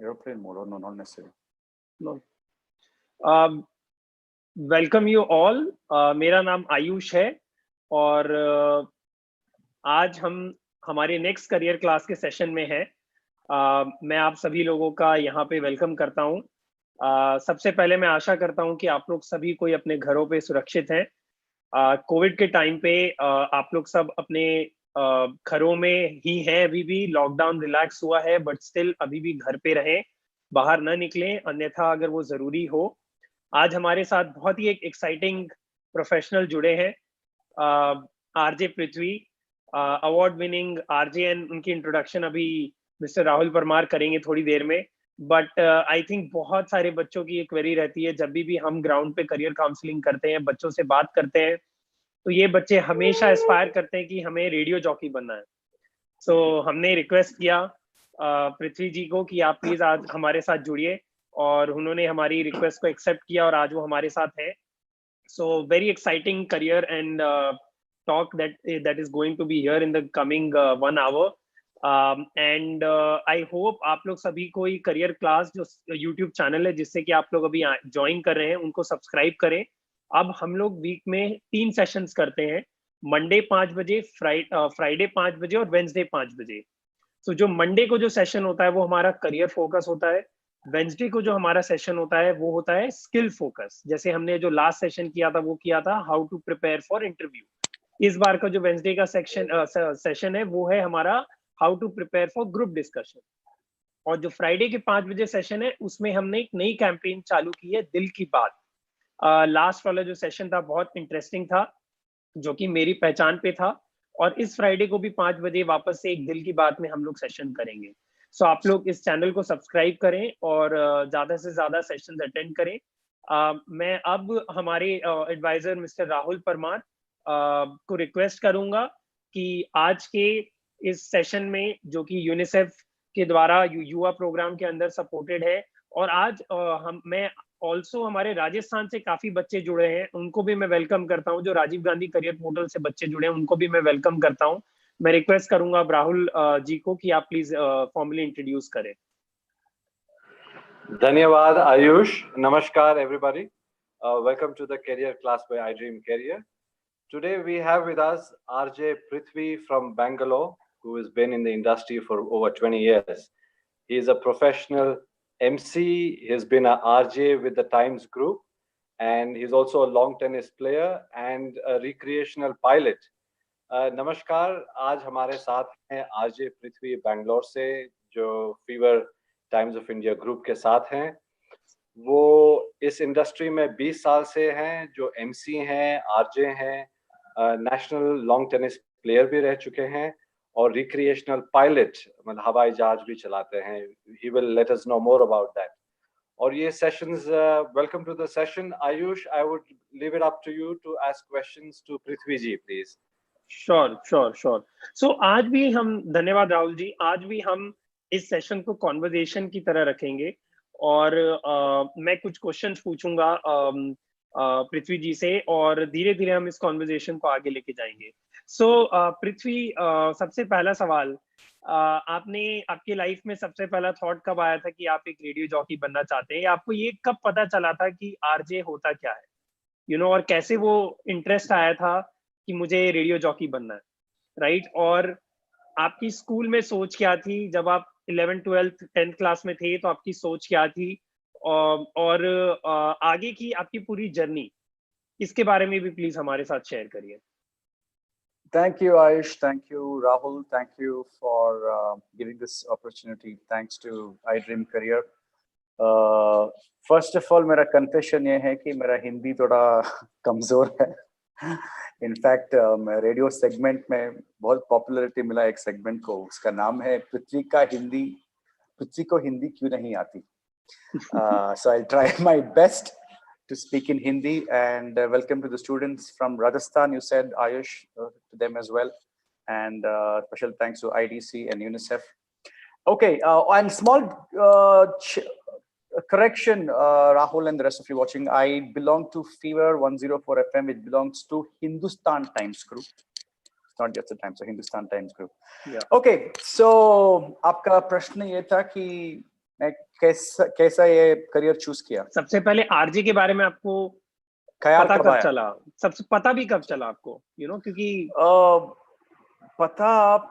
airplane mode or no, not necessarily. No. Welcome you all. मेरा नाम आयुष है और आज हम हमारे नेक्स्ट करियर क्लास के सेशन में हैं। मैं आप सभी लोगों का यहाँ पे वेलकम करता हूँ। सबसे पहले मैं आशा करता हूँ कि आप लोग सभी कोई अपने घरों पे सुरक्षित हैं। कोविड के टाइम पे आप लोग सब अपने घरों में ही हैं। अभी भी लॉकडाउन रिलैक्स हुआ है बट स्टिल अभी भी घर पे रहें, बाहर ना निकलें, अन्यथा अगर वो जरूरी हो। आज हमारे साथ बहुत ही एक एक्साइटिंग प्रोफेशनल जुड़े हैं, RJ Prithvi, award winning RJ, and उनकी इंट्रोडक्शन अभी मिस्टर राहुल परमार करेंगे थोड़ी देर में। बट आई थिंक बहुत सारे बच्चों की एक क्वेरी रहती है, जब भी हम ग्राउंड पे करियर काउंसलिंग करते हैं, बच्चों से बात करते हैं, तो ये बच्चे हमेशा एस्पायर करते हैं कि हमें रेडियो जॉकी बनना है। सो हमने रिक्वेस्ट किया पृथ्वी जी को कि आप प्लीज आज हमारे साथ जुड़िए, और उन्होंने हमारी रिक्वेस्ट को एक्सेप्ट किया और आज वो हमारे साथ हैं। So very exciting career and talk that is going to be here in the coming 1 hour, and I hope आप लोग सभी कोई करियर क्लास जो YouTube चैनल है जिससे कि आप लोग अभी ज्वाइन कर रहे हैं उनको सब्सक्राइब करें। अब हम लोग वीक में 3 सेशंस करते हैं, मंडे 5 बजे, फ्राइडे 5 बजे और वेंसडे 5 बजे। सो जो मंडे को जो सेशन होता है वो हमारा करियर फोकस होता है। वेंसडे को जो हमारा सेशन होता है वो होता है स्किल फोकस। जैसे हमने जो लास्ट सेशन किया था वो किया था how to prepare for interview. इस बार का जो वेंसडे का सेशन है वो है हमारा how to prepare for group discussion. और जो फ्राइडे के 5 बजे सेशन है उसमें हमने एक नई कैंपेन चालू की है, दिल की बात। लास्ट वाला जो सेशन था बहुत इंटरेस्टिंग था, जो कि मेरी पहचान पे था। और इस फ्राइडे को भी 5 बजे वापस से एक दिल की बात में हम लोग सेशन करेंगे। सो आप लोग इस चैनल को सब्सक्राइब करें और ज्यादा से ज्यादा सेशंस अटेंड करें। मैं अब हमारे एडवाइजर मिस्टर राहुल परमार को रिक्वेस्ट करूंगा कि आज के इस सेशन में, जो कि यूनिसेफ के द्वारा युवा प्रोग्राम के अंदर सपोर्टेड है, और आज मैं ऑल्सो हमारे राजस्थान से काफी बच्चे जुड़े हैं, उनको भी मैं वेलकम करता हूं। जो राजीव गांधी करियर पोर्टल से बच्चे जुड़े हैं उनको भी मैं वेलकम करता हूं। मैं रिक्वेस्ट करूंगा अब राहुल जी को कि आप प्लीज फॉर्मली इंट्रोड्यूस करें। धन्यवाद आयुष। नमस्कार everybody. Welcome to the career class by iDream Career. Today we have with us RJ Prithvi from Bangalore, who has been in the industry for over 20 years. He is a professional MC. He has been a RJ with the Times Group, and he's also a long tennis player and a recreational pilot. नमस्कार, आज हमारे साथ हैं RJ पृथ्वी बैंगलोर से, जो fever times of India group के साथ हैं। वो इस इंडस्ट्री में 20 साल से हैं, जो MC हैं, RJ हैं, नेशनल लॉन्ग टेनिस प्लेयर भी रह चुके हैं और रिक्रिएशनल पायलट, मतलब हवाई जहाज भी चलाते हैं। He will let us know more about that. और ये sessions, welcome to the session. Ayush, I would leave it up to you to ask questions to Prithvi ji, please. Sure. So आज भी हम, धन्यवाद राहुल जी, आज भी हम इस सेशन को कॉन्वर्जेशन की तरह रखेंगे और मैं कुछ क्वेश्चंस पूछूंगा पृथ्वी जी से, और धीरे धीरे हम इस कॉन्वर्जेशन को आगे लेके जाएंगे। सो पृथ्वी, सबसे पहला सवाल, आपने आपकी लाइफ में सबसे पहला थॉट कब आया था कि आप एक रेडियो जॉकी बनना चाहते हैं? आपको ये कब पता चला था कि आरजे होता क्या है, और कैसे वो इंटरेस्ट आया था कि मुझे रेडियो जॉकी बनना है, राइट? और आपकी स्कूल में सोच क्या थी जब आप 11th 12th 10th क्लास में थे, तो आपकी सोच क्या थी? और आगे की आपकी पूरी जर्नी, इसके बारे में भी प्लीज हमारे साथ शेयर करिए। Thank you, Ayush. Thank you, Rahul. Thank you for giving this opportunity. Thanks to iDream Career. First of all, मेरा confession ये है कि मेरा हिंदी थोड़ा कमजोर है। इनफैक्ट रेडियो सेगमेंट में बहुत पॉपुलरिटी मिला एक सेगमेंट को, उसका नाम है पृथ्वी को हिंदी क्यों नहीं आती। So I'll try my best to speak in Hindi, and welcome to the students from Rajasthan. You said, Ayush, to them as well, and special thanks to IDC and UNICEF. Okay, and small correction, Rahul and the rest of you watching, I belong to Fever 104 FM, which belongs to Hindustan Times Group. It's not just the Times, so Hindustan Times Group. Yeah. Okay, so आपका प्रश्न ये था कि मैं कैसा ये career choose किया? सबसे पहले आरजे के बारे में आपको ख्याल पता कब कब आया? चला? सबसे पता भी कब चला आपको, क्योंकि पता आप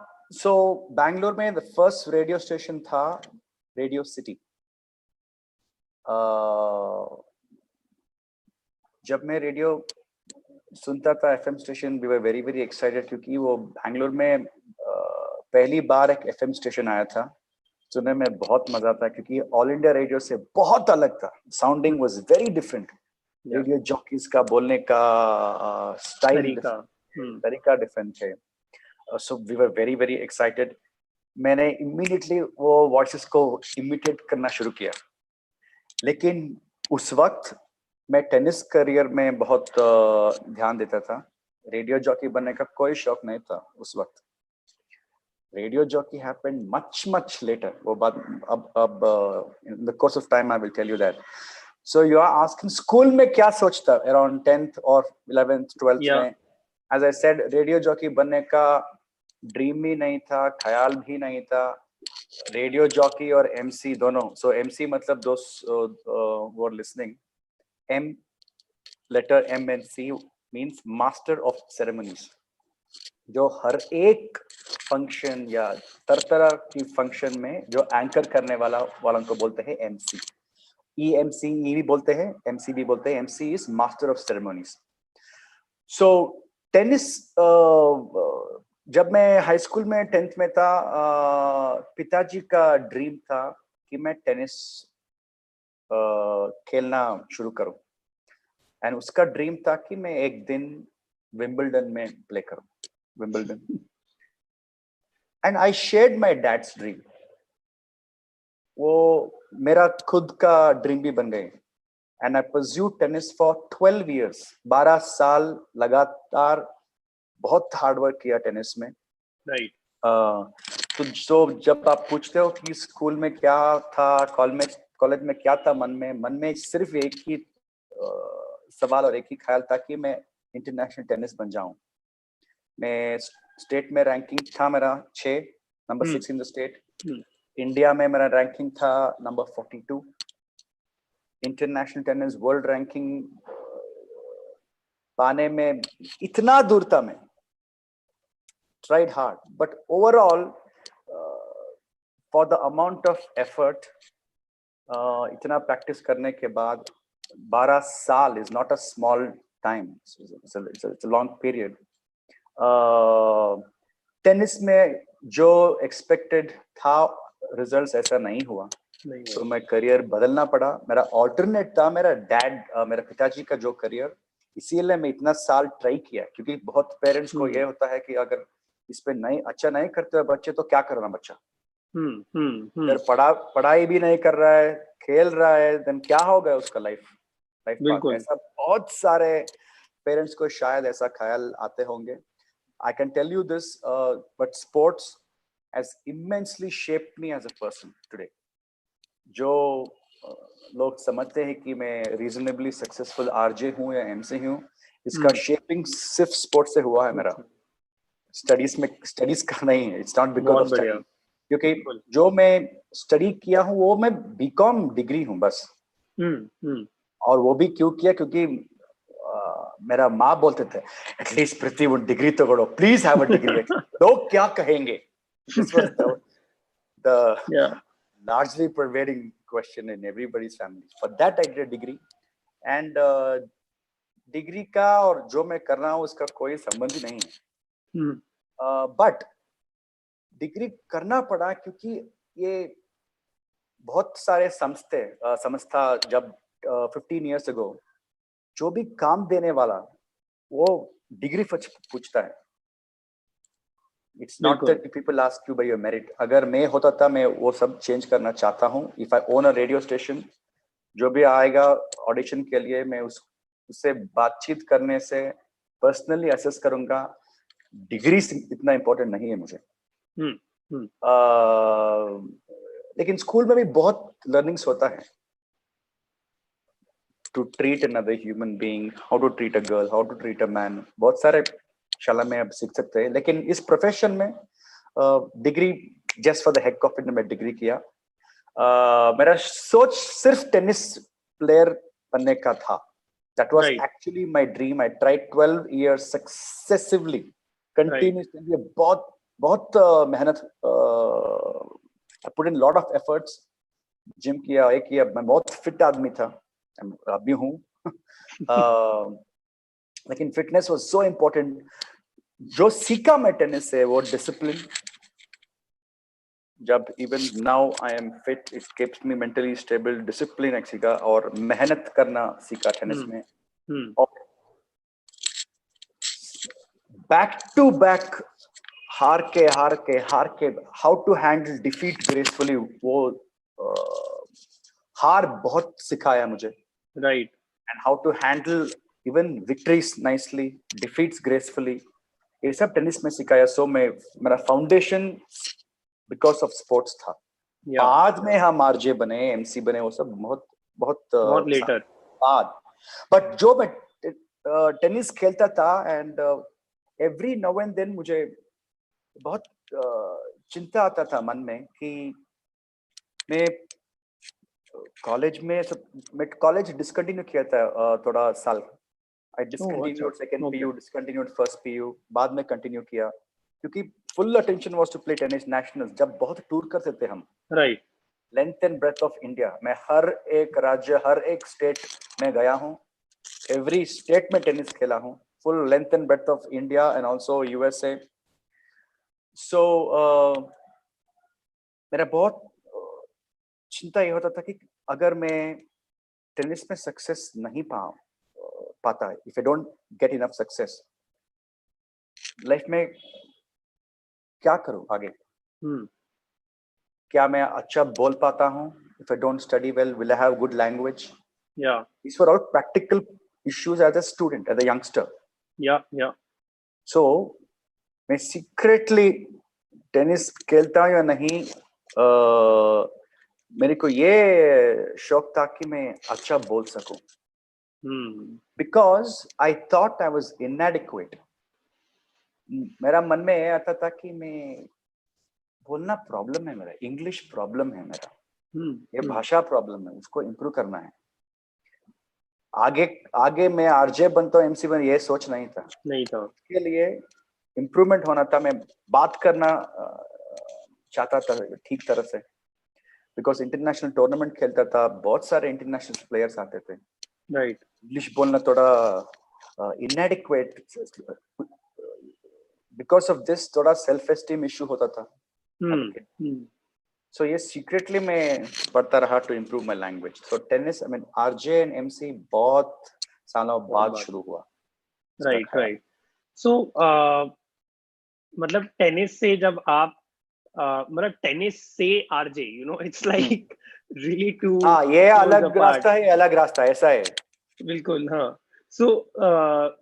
बैंगलोर में द फर्स्ट रेडियो स्टेशन था रेडियो सिटी। जब मैं रेडियो सुनता था FM station, we were very very excited, क्योंकि वो बैंगलोर में पहली बार एक एफएम स्टेशन आया था। सुनने में बहुत मजा आता, क्योंकि ऑल इंडिया रेडियो से बहुत अलग था। Sounding was very different. Radio jockeys का बोलने का स्टाइल, तरीका डिफरेंट थे। So we were very very excited. मैंने इमीडिएटली वो वॉइसेस को इमिटेट करना शुरू किया। लेकिन उस वक्त मैं टेनिस करियर में बहुत ध्यान देता था। रेडियो जॉकी बनने का कोई शौक नहीं था उस वक्त। Radio jockey happened much later. वो बात अब in the course of time I will tell you that. So you are asking school में क्या सोचता अराउंड 10th और 11th 12th में? As I said, radio jockey बनने का ड्रीम भी नहीं था, ख्याल भी नहीं था। रेडियो जॉकी और एमसी दोनों। सो एमसी मतलब दोस्त वो listening, M letter M and C means master of ceremonies, जो हर एक फंक्शन या तरह की फंक्शन में जो एंकर करने वालों को बोलते हैं MC। EMC भी बोलते हैं, MC भी बोलते हैं। MC is master of ceremonies. So tennis, जब मैं हाई स्कूल में 10th में था, पिताजी का ड्रीम था कि मैं टेनिस खेलना शुरू करूं। एंड उसका ड्रीम था कि मैं एक दिन विंबलडन में प्ले करूं, Wimbledon. And I shared my dad's dream. वो मेरा खुद का ड्रीम भी बन गए। And I pursued tennis for 12 years, 12 साल लगातार बहुत हार्ड वर्क किया टेनिस में। राइट। तो जब आप पूछते हो कि स्कूल में क्या था, कॉलेज में क्या था, मन में सिर्फ एक ही सवाल और एक ही ख्याल था कि मैं इंटरनेशनल टेनिस बन जाऊं। मैं स्टेट में रैंकिंग था मेरा 6, number 6 in the state. India में मेरा रैंकिंग था number 42। International tennis world ranking पाने में इतना दूर था मैं। Tried hard, but overall for the amount of effort, इतना प्रैक्टिस करने के बाद 12 साल is not a small time. It's a long period. Tennis में जो एक्सपेक्टेड था रिजल्ट्स ऐसा नहीं हुआ, तो मैं करियर बदलना पड़ा। मेरा ऑल्टरनेट था मेरा पिताजी का जो करियर। इसीलिए मैं इतना साल ट्राई किया, क्योंकि बहुत पेरेंट्स को ये होता है कि अगर इस पे अच्छा नहीं करते हो बच्चे तो क्या करना बच्चा। अगर पढ़ाई भी नहीं कर रहा है, खेल रहा है, देन क्या होगा उसका लाइफ पाथ। ऐसा बहुत सारे पेरेंट्स को शायद ऐसा ख्याल आते होंगे। I can tell you this, but sports has immensely shaped me as a person today. जो लोग समझते हैं कि मैं reasonably successful RJ हूँ या MC हूँ, इसका शेपिंग सिर्फ स्पोर्ट्स से हुआ है मेरा। स्टडीज का नहीं है। It's not because of study, क्योंकि जो मैं स्टडी किया हूँ वो मैं बीकॉम डिग्री हूँ बस। और वो भी क्यों किया, क्योंकि मेरा माँ बोलते थे एटलीस्ट पृथ्वी वो डिग्री तो करो, प्लीज हैव अ डिग्री। लोग क्या कहेंगे, this was the largely pervading question in everybody's family. For that I did a degree, and degree का और जो मैं कर रहा हूँ उसका कोई संबंध ही नहीं है। बट डिग्री करना पड़ा क्योंकि ये बहुत सारे संस्था जब 15 years ago जो भी काम देने वाला वो डिग्री पूछता है। It's not that people ask you by your merit. अगर मैं होता था मैं वो सब चेंज करना चाहता हूँ। If I own a radio station, जो भी आएगा ऑडिशन के लिए मैं उससे बातचीत करने से पर्सनली असेस करूंगा। डिग्री इतना इम्पोर्टेंट नहीं है मुझे। लेकिन स्कूल में भी बहुत लर्निंग्स होता है। To treat another human being, how to treat a girl, how to treat a man, बहुत सारे शाला में आप सीख सकते हैं। लेकिन इस प्रोफेशन में degree just for the heck of it मैं डिग्री किया। मेरा सोच सिर्फ टेनिस प्लेयर बनने का था. That was Right. actually my dream. I tried 12 years successively, continuously. बहुत मेहनत, I put in lot of efforts. Gym किया, मैं बहुत फिट आदमी था, अभी हूँ. लेकिन फिटनेस वाज सो इम्पोर्टेंट. जो सीखा मैं टेनिस से वो डिसिप्लिन. जब even now I am fit, it keeps me mentally stable. Discipline एक सीखा और मेहनत करना सीखा टेनिस में. और बैक टू बैक हार के how to handle defeat gracefully, वो हार बहुत सिखाया मुझे. Right. And how to handle even victories nicely, defeats gracefully. ये सब टेनिस में सिखाया. सो मेरा फाउंडेशन बिकॉज ऑफ स्पोर्ट्स था. Yeah. बाद में हम आरजे बने, एमसी बने, वो सब बहुत later. बाद. बट जो मैं टेनिस खेलता था, and every now and then मुझे बहुत चिंता आता था मन में कि मैं कॉलेज डिसकंटिन्यू किया था थोड़ा साल. I discontinued second PU, discontinued first PU, बाद में कंटिन्यू किया क्योंकि full attention was to play tennis nationals. जब बहुत टूर करते थे हम, Right. length and breadth of India, मैं हर एक राज्य, हर एक स्टेट में गया हूँ. Every स्टेट में टेनिस खेला हूँ. Full length and breadth of India and also USA. So मेरा बहुत चिंता ये होता था कि अगर मैं टेनिस में सक्सेस नहीं पाता, if I don't get enough success, life में क्या करूं आगे. क्या मैं अच्छा बोल पाता हूं? If I don't study well, will I have good language? Yeah. These were all practical issues as a student, as a youngster. Yeah. So मैं secretly टेनिस खेलता हूं या नहीं, मेरे को ये शौक था कि मैं अच्छा बोल सकूं. Because I thought I was inadequate. मेरा मन में ये आता था कि मैं बोलना प्रॉब्लम है मेरा, इंग्लिश प्रॉब्लम है मेरा, ये भाषा प्रॉब्लम है, उसको इम्प्रूव करना है. आगे मैं आरजे बनता हूँ, एमसी बन, ये सोच नहीं था. इसके लिए इम्प्रूवमेंट होना था. मैं बात करना चाहता था ठीक तरह से, बिकॉज इंटरनेशनल टूर्नामेंट खेलता था, बहुत सारे इंटरनेशनल प्लेयर्स आते थे. Right. इंग्लिश बोलना थोड़ा inadequate. Because of this थोड़ा सेल्फ एस्टीम इशू होता था. So ये secretly मैं पढ़ता रहा to improve my language. So tennis, I mean RJ and MC बहुत सालों बाद शुरू हुआ. Right. So मतलब टेनिस से जब आप मतलब टेनिस से RJ, it's like really two. हाँ, ये अलग रास्ता है, अलग रास्ता ऐसा है. बिल्कुल, हाँ. So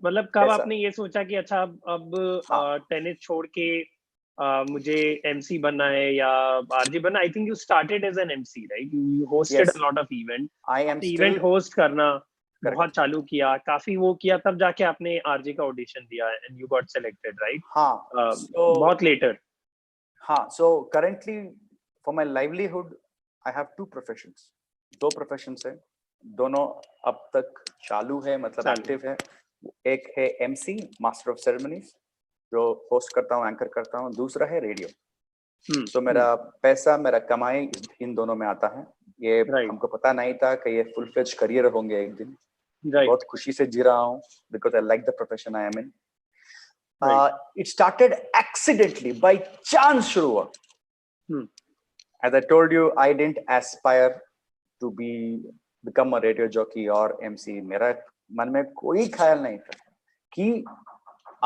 मतलब कब आपने ये सोचा कि अच्छा अब टेनिस छोड़ के मुझे एमसी बनना है या आरजे बनना? I think you started as an MC, right? You hosted a lot of event host करना बहुत चालू किया, काफी वो किया, तब जाके आपने आरजे का ऑडिशन दिया and you got selected, right? हाँ, बहुत लेटर. हाँ, so currently for my livelihood I have two professions. 2 professions है, दोनों अब तक चालू है, मतलब एक्टिव है. एक है एमसी, मास्टर ऑफ सेरेमनीज, जो होस्ट करता हूँ, एंकर करता हूँ. दूसरा है रेडियो. तो मेरा पैसा, मेरा कमाई इन दोनों में आता है. ये हमको पता नहीं था कि ये फुल फ्लेज करियर होंगे एक दिन. बहुत खुशी से जी रहा हूँ, because I like the profession I am in. It started accidentally, by chance शुरू हुआ. As I told you, I didn't aspire to become a radio jockey or MC. मेरा मन में कोई ख्याल नहीं था कि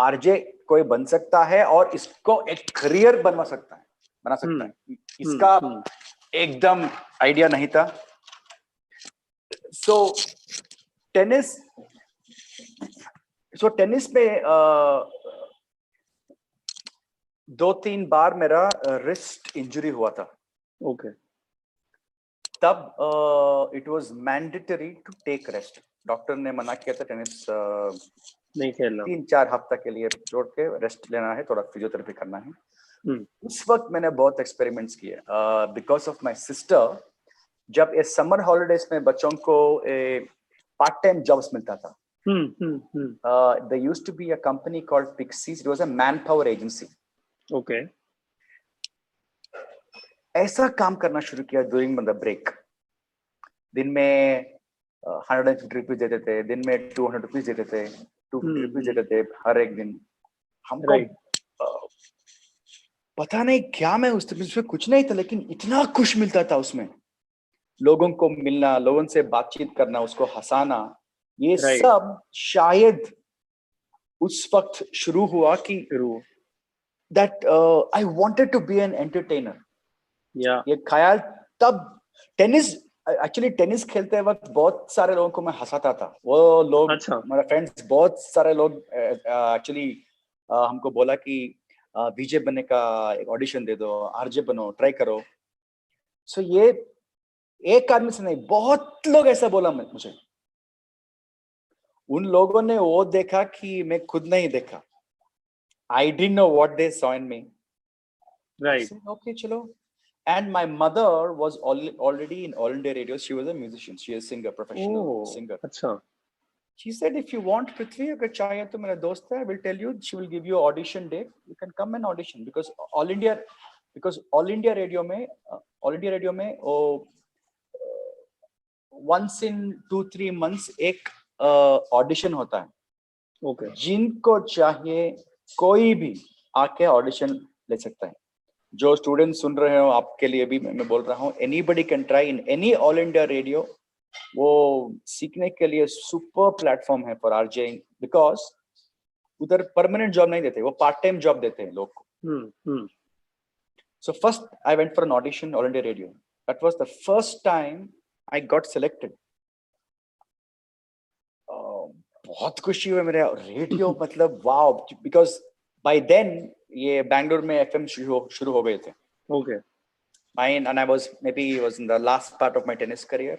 आरजे कोई बन सकता है और इसको एक करियर बना सकता है. इसका एकदम आइडिया नहीं था. So टेनिस में 2-3 बार मेरा रिस्ट इंजरी हुआ था. ओके. तब it was mandatory to take rest. Doctor ने मना किया था टेनिस नहीं खेलना, 3-4 हफ्ता के लिए छोड़ के रेस्ट लेना है, थोड़ा फिजियोथेरेपी करना है. उस वक्त मैंने बहुत एक्सपेरिमेंट्स किए. बिकॉज ऑफ माय सिस्टर, जब इस समर हॉलिडेज में बच्चों को पार्ट टाइम जॉब्स मिलता था. There used to be a company called Pixies. It was a manpower agency. Okay. ऐसा काम करना शुरू किया during the break. दिन में 150 रुपीज देते थे, दिन में 200 रुपीज देते थे, 250 रुपीज देते थे हर एक दिन. हमको पता नहीं क्या, मैं उसमें कुछ नहीं था, लेकिन इतना खुश मिलता था उसमें. लोगों को मिलना, लोगों से बातचीत करना, उसको हंसाना, ये सब शायद उस वक्त शुरू हुआ कि that I wanted to be an entertainer. ये ख्याल तब टेनिस खेलते वक्त बहुत सारे लोगों को मैं हंसाता था. वो लोग, हमारे फ्रेंड्स, बहुत सारे लोग एक्चुअली हमको बोला कि बीजे बनने का एक ऑडिशन दे दो, आरजे बनो, ट्राई करो. सो ये एक आदमी से नहीं, बहुत लोग ऐसा बोला मुझे. उन लोगों ने वो देखा कि मैं खुद नहीं देखा. I didn't know what they saw in me. Right. Said, okay, chalo. And my mother was already in All India Radio. She was a musician. She is a singer, professional singer. Achha. She said, if you want, Prithvi, agar chahiye to mera dost hai, I will tell you. She will give you audition date. You can come and audition because All India Radio में once in 2-3 months एक audition होता है. Okay. जिनको चाहिए कोई भी आके audition ले सकता है. जो स्टूडेंट सुन रहे हो, आपके लिए भी मैं बोल रहा हूँ, anybody can try in any all India radio. वो सीखने के लिए सुपर प्लेटफॉर्म है फॉर आरजे, बिकॉज उधर परमानेंट जॉब नहीं देते, वो पार्ट टाइम जॉब देते हैं लोग को. So first I went for an audition all India radio. That was the first time I got selected. बहुत खुशी हुई मेरे. रेडियो मतलब वाओ, बिकॉज बाय देन ये बैंगलोर में एफएम शुरू हो गए थे. Okay. Mine, and I was in the last part of my tennis career.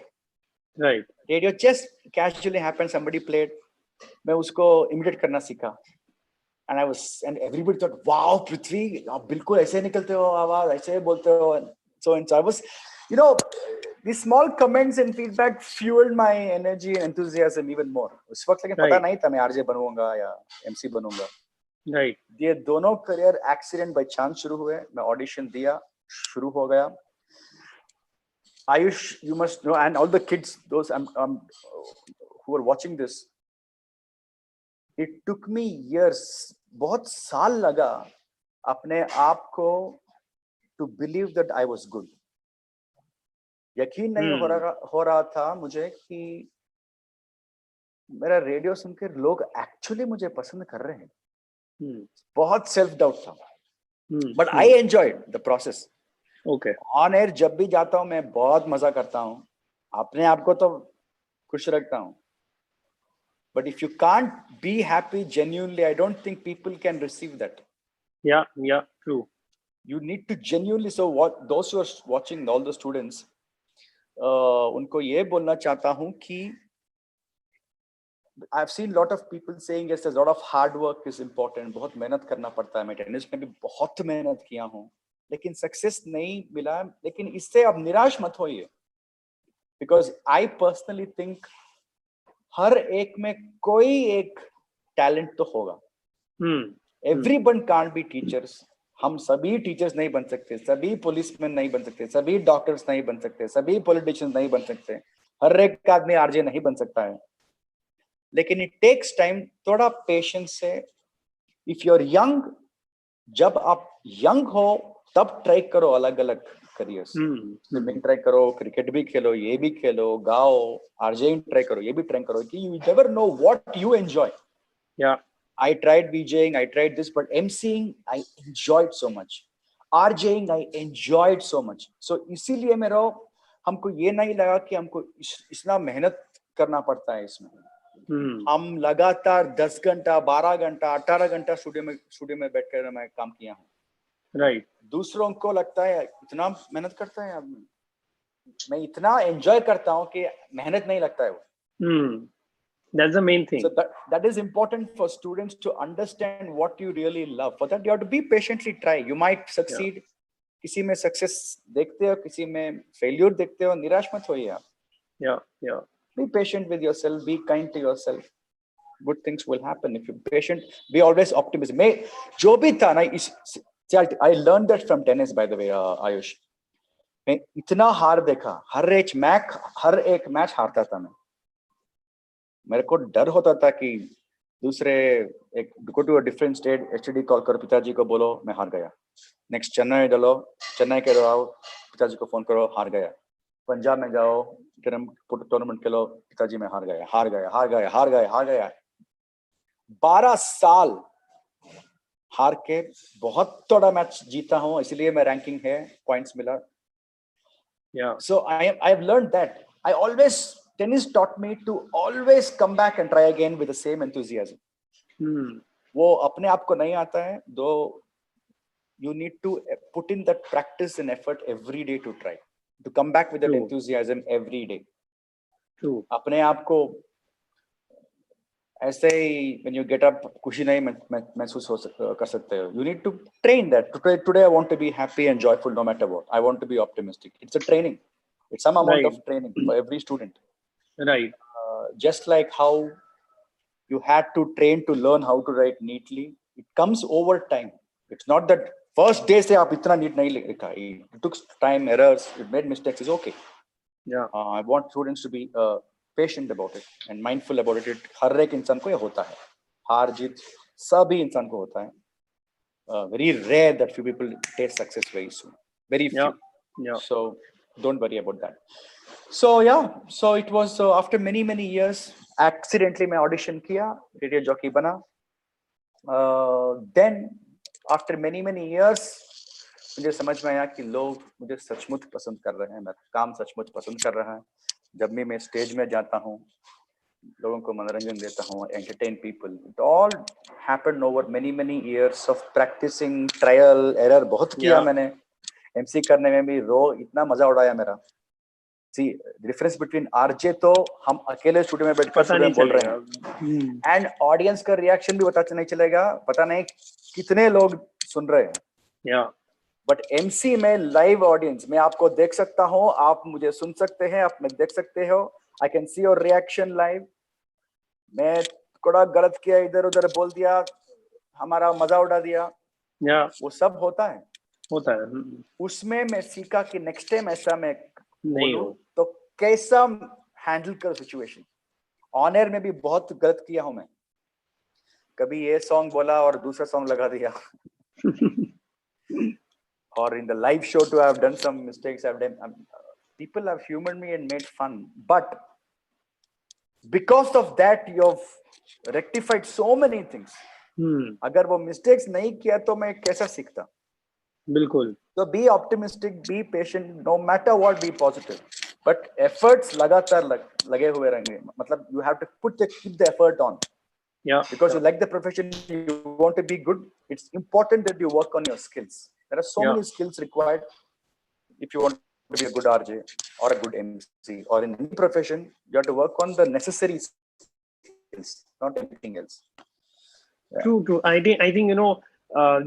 Right. Radio just casually happened. Somebody played. मैं उसको imitate करना सीखा. And everybody thought, wow, Prithvi, आप बिल्कुल ऐसे निकलते हो, आवाज ऐसे बोलते हो. And so I was, these small comments and feedback fueled my energy and enthusiasm even more. उस वक्त लेकिन पता नहीं था मैं आरजे बनूंगा या एमसी बनूंगा. Right. ये दोनों करियर एक्सीडेंट बाय चांस शुरू हुए. मैं ऑडिशन दिया, शुरू हो गया. Ayush, you must know, and all the kids, those who are watching this, it took me years, बहुत साल लगा अपने आप को to believe that I was good. यकीन नहीं हो रहा था मुझे कि मेरा रेडियो सुनकर लोग एक्चुअली मुझे पसंद कर रहे हैं. बहुत सेल्फ डाउट था, but I enjoyed the process. Okay. On air जब भी जाता हूँ मैं बहुत मजा करता हूँ, अपने आप को तो खुश रखता हूँ. But if you can't be happy genuinely, I don't think people can receive that. Yeah true. You need to genuinely. So what those who are watching, all the students, उनको ये बोलना चाहता हूँ कि I've seen a lot of people saying yes, there's a lot of hard work is important. बहुत मेहनत करना पड़ता है. मैं टेनिस में भी बहुत मेहनत किया हूँ, लेकिन सक्सेस नहीं मिला. लेकिन इससे अब निराश मत होइए, because I personally think हर एक में कोई एक टैलेंट तो होगा. Everyone can't be teachers. हम सभी टीचर्स नहीं बन सकते, सभी पुलिसमैन नहीं बन सकते, सभी डॉक्टर्स नहीं बन सकते, सभी पॉलिटिशियंस नहीं बन सकते, हर एक आदमी आरजे नहीं बन सकता है. लेकिन इट टेक्स टाइम, थोड़ा पेशेंस से. इफ यू आर यंग, जब आप यंग हो तब ट्राई करो अलग अलग करियर्स. स्विमिंग ट्राई करो, क्रिकेट भी खेलो, ये भी खेलो, गाओ, आरजेइंग ट्राई करो, ये भी ट्राई करो, कि you never know what you enjoy. I tried DJing, I tried this, but MCing I enjoyed so much. RJing I enjoyed so much. So इसीलिए मेरा, हमको ये नहीं लगा कि हमको इतना मेहनत करना पड़ता है इसमें. हम लगातार 10 घंटा, 12 घंटा, 18 घंटा स्टूडियो में बैठकर मैं काम किया हूँ. राइट. दूसरों को लगता है इतना मेहनत करता है आदमी. मैं इतना एंजॉय करता हूँ कि मेहनत नहीं लगता है वो. That's the main thing. So that is important for students to understand what you really love. For that, you have to be patiently try. You might succeed, किसी में सक्सेस देखते हो, किसी में फेल्यूर देखते हो, निराश मत होइए आप. yeah. Be patient with yourself, be kind to yourself. Good things will happen if you're patient. Be always optimistic. मैं जो भी था ना I learned that from tennis, by the way, Ayush. मैं इतना हार देखा, हर एक मैच हारता था मैं. मेरे को डर होता था कि दूसरे एक go to a different state, HTD call करो, पिताजी को बोलो मैं हार गया. नेक्स्ट चेन्नई के जाओ, पिताजी को फोन करो, हार गया. पंजाब में जाओ, टूर्नामेंट खेलो, पिताजी में हार गया. 12 साल हार के बहुत थोड़ा मैच जीता हूँ, इसलिए मैं रैंकिंग है, पॉइंट्स मिला. So I've learned that. Tennis taught me to always come back and try again with the same enthusiasm. वो अपने आप को नहीं आता है, though you need to put in that practice and effort every day to try to come back with that enthusiasm every day. True. अपने आप को ऐसे ही when you get up खुशी नहीं महसूस कर सकते हो. You need to train that. Today I want to be happy and joyful no matter what. I want to be optimistic. It's a training. It's some amount of training for every student. Right. Just like how you had to train to learn how to write neatly, it comes over time. It's not that first day से आप इतना neat नहीं लिखा. It took time, errors, it made mistakes. It's okay. Yeah. I want students to be patient about it and mindful about it. हर एक इंसान को ये होता है. हार जीत सभी इंसान को होता है. Very rare that few people taste success very soon. Very few. Yeah. So don't worry about that. So it was after many years, accidentally मैं audition किया, radio jockey बना. Then after many years, मुझे समझ में आया कि लोग मुझे सचमुच पसंद कर रहे हैं, मेरा काम सचमुच पसंद कर रहा है. जब भी मैं स्टेज में जाता हूँ, लोगों को मनोरंजन देता हूँ, entertain people. It all happened over many years of practicing, trial, error. बहुत किया मैंने. MC करने में भी इतना मजा उड़ाया मेरा. See, the difference between RJ तो हम अकेले स्टूडियो में बैठकर बोल रहे हैं, and audience का reaction भी पता नहीं चलेगा, पता नहीं कितने लोग सुन रहे हैं. Yeah. But MC में live audience मैं आपको देख सकता हूँ, आप मुझे सुन सकते हैं, आप मुझे देख सकते हो. I can see your reaction live. मैं थोड़ा गलत किया, इधर उधर बोल दिया, हमारा मजा उड़ा दिया. Yeah. वो सब होता है. उसमें मैं सीखा कि नेक्स्ट टाइम ऐसा मैं नहीं हो तो कैसा हैंडल कर सिचुएशन. ऑन एयर में भी बहुत गलत किया हूं मैं. कभी ये सॉन्ग बोला और दूसरा सॉन्ग लगा दिया. और in the live show too I have done some mistakes. People have humored me and made fun, but because of that you have rectified so many things. अगर वो मिस्टेक्स नहीं किया तो मैं कैसा सीखता. बिल्कुल. So be optimistic, be patient, no matter what, be positive. But efforts लगातार लगे हुए रहेंगे. मतलब you have to keep the effort on. Yeah. Because you like the profession, you want to be good. It's important that you work on your skills. There are so many skills required if you want to be a good RJ or a good MC or in any profession. You have to work on the necessary skills, not anything else. Yeah. True. I think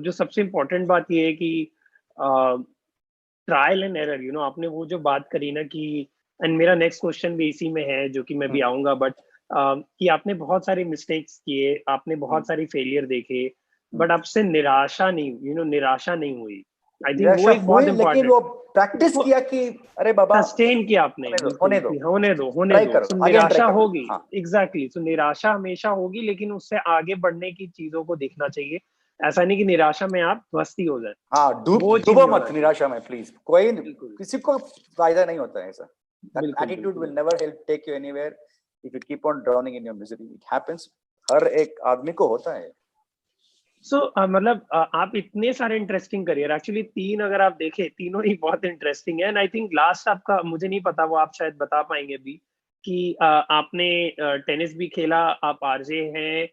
जो सबसे important बात ये है कि trial and error. आपने वो जो बात करी ना कि, एंड मेरा नेक्स्ट क्वेश्चन भी इसी में है, जो कि मैं भी आऊंगा, बट कि आपने बहुत सारे मिस्टेक्स किए, आपने बहुत सारी फेलियर देखे, बट आपसे निराशा नहीं हुई. आई थिंक वो एक बहुत इम्पोर्टेंट. वो प्रैक्टिस किया कि अरे बाबा, सस्टेन किया आपने. होने दो. So निराशा होगी. एग्जैक्टली. सो निराशा हमेशा होगी, लेकिन उससे आगे बढ़ने की चीजों को देखना चाहिए. ऐसा नहीं कि निराशा में आप ध्वस्ती हो जाए. हाँ, डूबो मत निराशा में प्लीज. कोई किसी को फायदा नहीं होता है ऐसा. That attitude will never help take you anywhere if you keep on drowning in your misery. It happens. हर एक आदमी को होता है. So मतलब आप इतने सारे इंटरेस्टिंग करियर, एक्चुअली 3 अगर आप देखें, तीनों ही बहुत इंटरेस्टिंग है. एंड आई थिंक लास्ट आपका मुझे नहीं पता, वो आप शायद बता पाएंगे भी, कि आपने टेनिस भी खेला, आप आरजे हैं,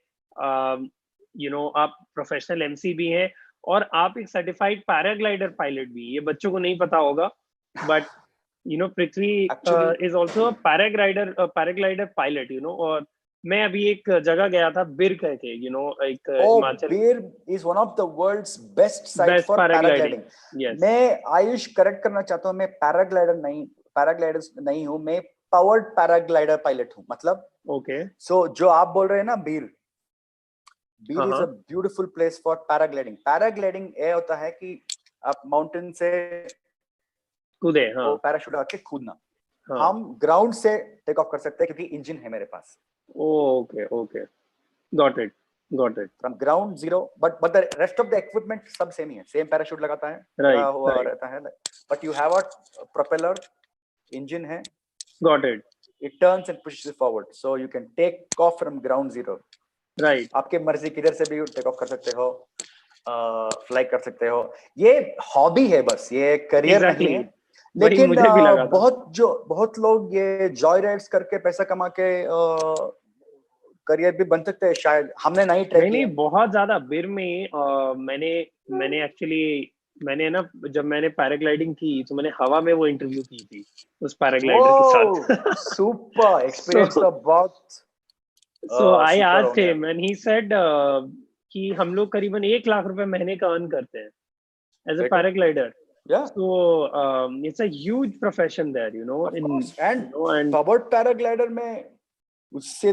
आप प्रोफेशनल एमसी भी हैं, और आप एक सर्टिफाइड पैराग्लाइडर पायलट भी. ये बच्चों को नहीं पता होगा, but Prithvi is also paraglider pilot. और मैं अभी एक जगह गया था, बिर कह के, एक Oh, Himachal Bir is one of the world's best site best for paragliding. paragliding. Yes, मैं आयुष करेक्ट करना चाहता हूँ, मैं पैराग्लाइडर नहीं हूँ, मैं पावर्ड पैराग्लाइडर पायलट हूँ। मतलब ओके, जो आप बोल रहे हैं ना, बीर इज अ हाँ, beautiful place for paragliding. Paragliding ये होता है कि आप माउंटेन से कूदे, हाँ, वो पैराशूट आके कूदना। हाँ, हम ग्राउंड से टेक ऑफ कर सकते हैं क्योंकि इंजन है मेरे पास। Okay, okay, got it, got it, from ground zero, but the rest of the equipment सब सेम ही है, सेम पैराशूट लगाता है, लगा राइट, हुआ राइट, रहता है, but you have a propeller, engine है, got it, it turns and pushes it forward, so you can take off from ground zero. Right, आपके मर्जी किधर से भी टेक ऑफ कर सकते हो, फ्लाई कर सकते हो। ये हॉबी है बस, ये करियर नहीं है। वही लेकिन मुझे भी लगा था। बहुत लोग ये जॉय राइड्स करके पैसा कमा के करियर भी बन सकते हैं शायद। हमने नहीं ट्राई नहीं, किया। बहुत ज्यादा बिर में मैंने एक्चुअली मैंने ना, जब मैंने पैराग्लाइडिंग की तो मैंने हवा में वो इंटरव्यू की थी उस पैराग्लाइडर के साथ। सुपर एक्सपीरियंस तो बहुत सो आई सुपर हो आस्क्ड गया। हिम एंड ही सेड कि हम लोग करीबन 1 लाख रुपए महीने का अर्न करते हैं as a paraglider. Yeah, So it's a huge profession there, of course. And and powered paraglider में उससे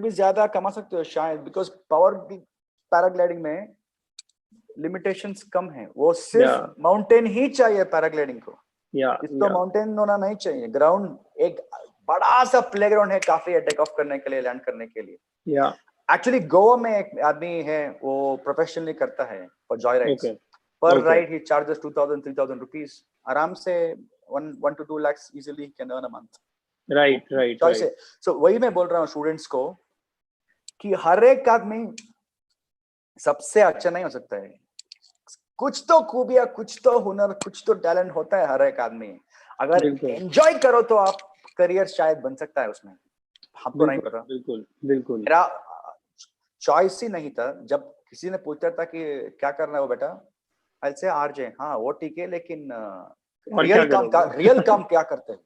भी ज्यादा कमा सकते हो शायद, बिकॉज पावर पैराग्लाइडिंग में लिमिटेशंस कम है। वो सिर्फ माउंटेन ही चाहिए पैराग्लाइडिंग को। इसको माउंटेन होना नहीं चाहिए। ग्राउंड एक बड़ा सा प्लेग्राउंड है, काफी है टेक ऑफ करने के लिए, लैंड करने के लिए। एक्चुअली गोवा में एक आदमी है, वो प्रोफेशनली करता है फॉर जॉय राइड्स। पर राइड ही चार्जेस 2000-3000 रुपीस। आराम से 1 to 2 lakhs easily he can earn a month. right. So वही मैं बोल रहा हूँ स्टूडेंट्स को कि हर एक आदमी सबसे अच्छा नहीं हो सकता है। कुछ तो खूबियां, कुछ तो हुनर, कुछ तो टैलेंट होता है हर एक आदमी। अगर एंजॉय करो तो आप करियर शायद बन सकता है उसमें। हमको नहीं पता, बिल्कुल मेरा चॉइस ही नहीं था। जब किसी ने पूछा था कि क्या करना है वो बेटा, आई से आरजे। हाँ वो ठीक है, लेकिन रियल काम क्या करते हैं?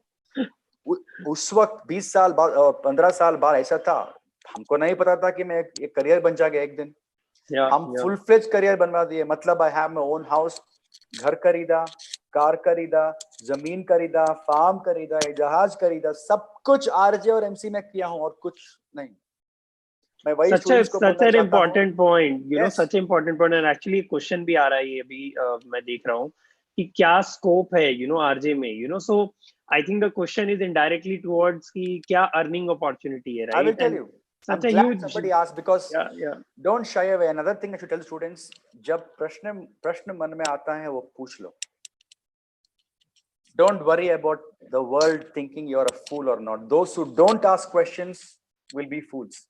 उस वक्त 20 साल बाद, 15 साल बाद ऐसा था। हमको नहीं पता था कि मैं एक करियर बन जाएगा एक दिन। हम फुल फ्लेज करियर बनवा दिए। मतलब I have my own house, घर खरीदा, कार खरीदा, जमीन खरीदा, फार्म खरीदा, जहाज खरीदा, सब कुछ आरजे और एमसी में किया हूं और कुछ नहीं। मैं वही स्टूडेंट्स को बोलना चाहता हूं। important point, such an important point, and actually question भी आ रहा है ये भी, मैं देख रहा हूँ कि क्या स्कोप है आरजे में, so I think the question is indirectly towards कि क्या अर्निंग अपॉर्चुनिटी है, right? I will tell you. I'm glad somebody asked, because don't shy away. Another thing I should tell students, जब प्रश्न मन में आता है वो पूछ लो. Don't worry about the world thinking you're a fool or not. Those who don't ask questions will be fools.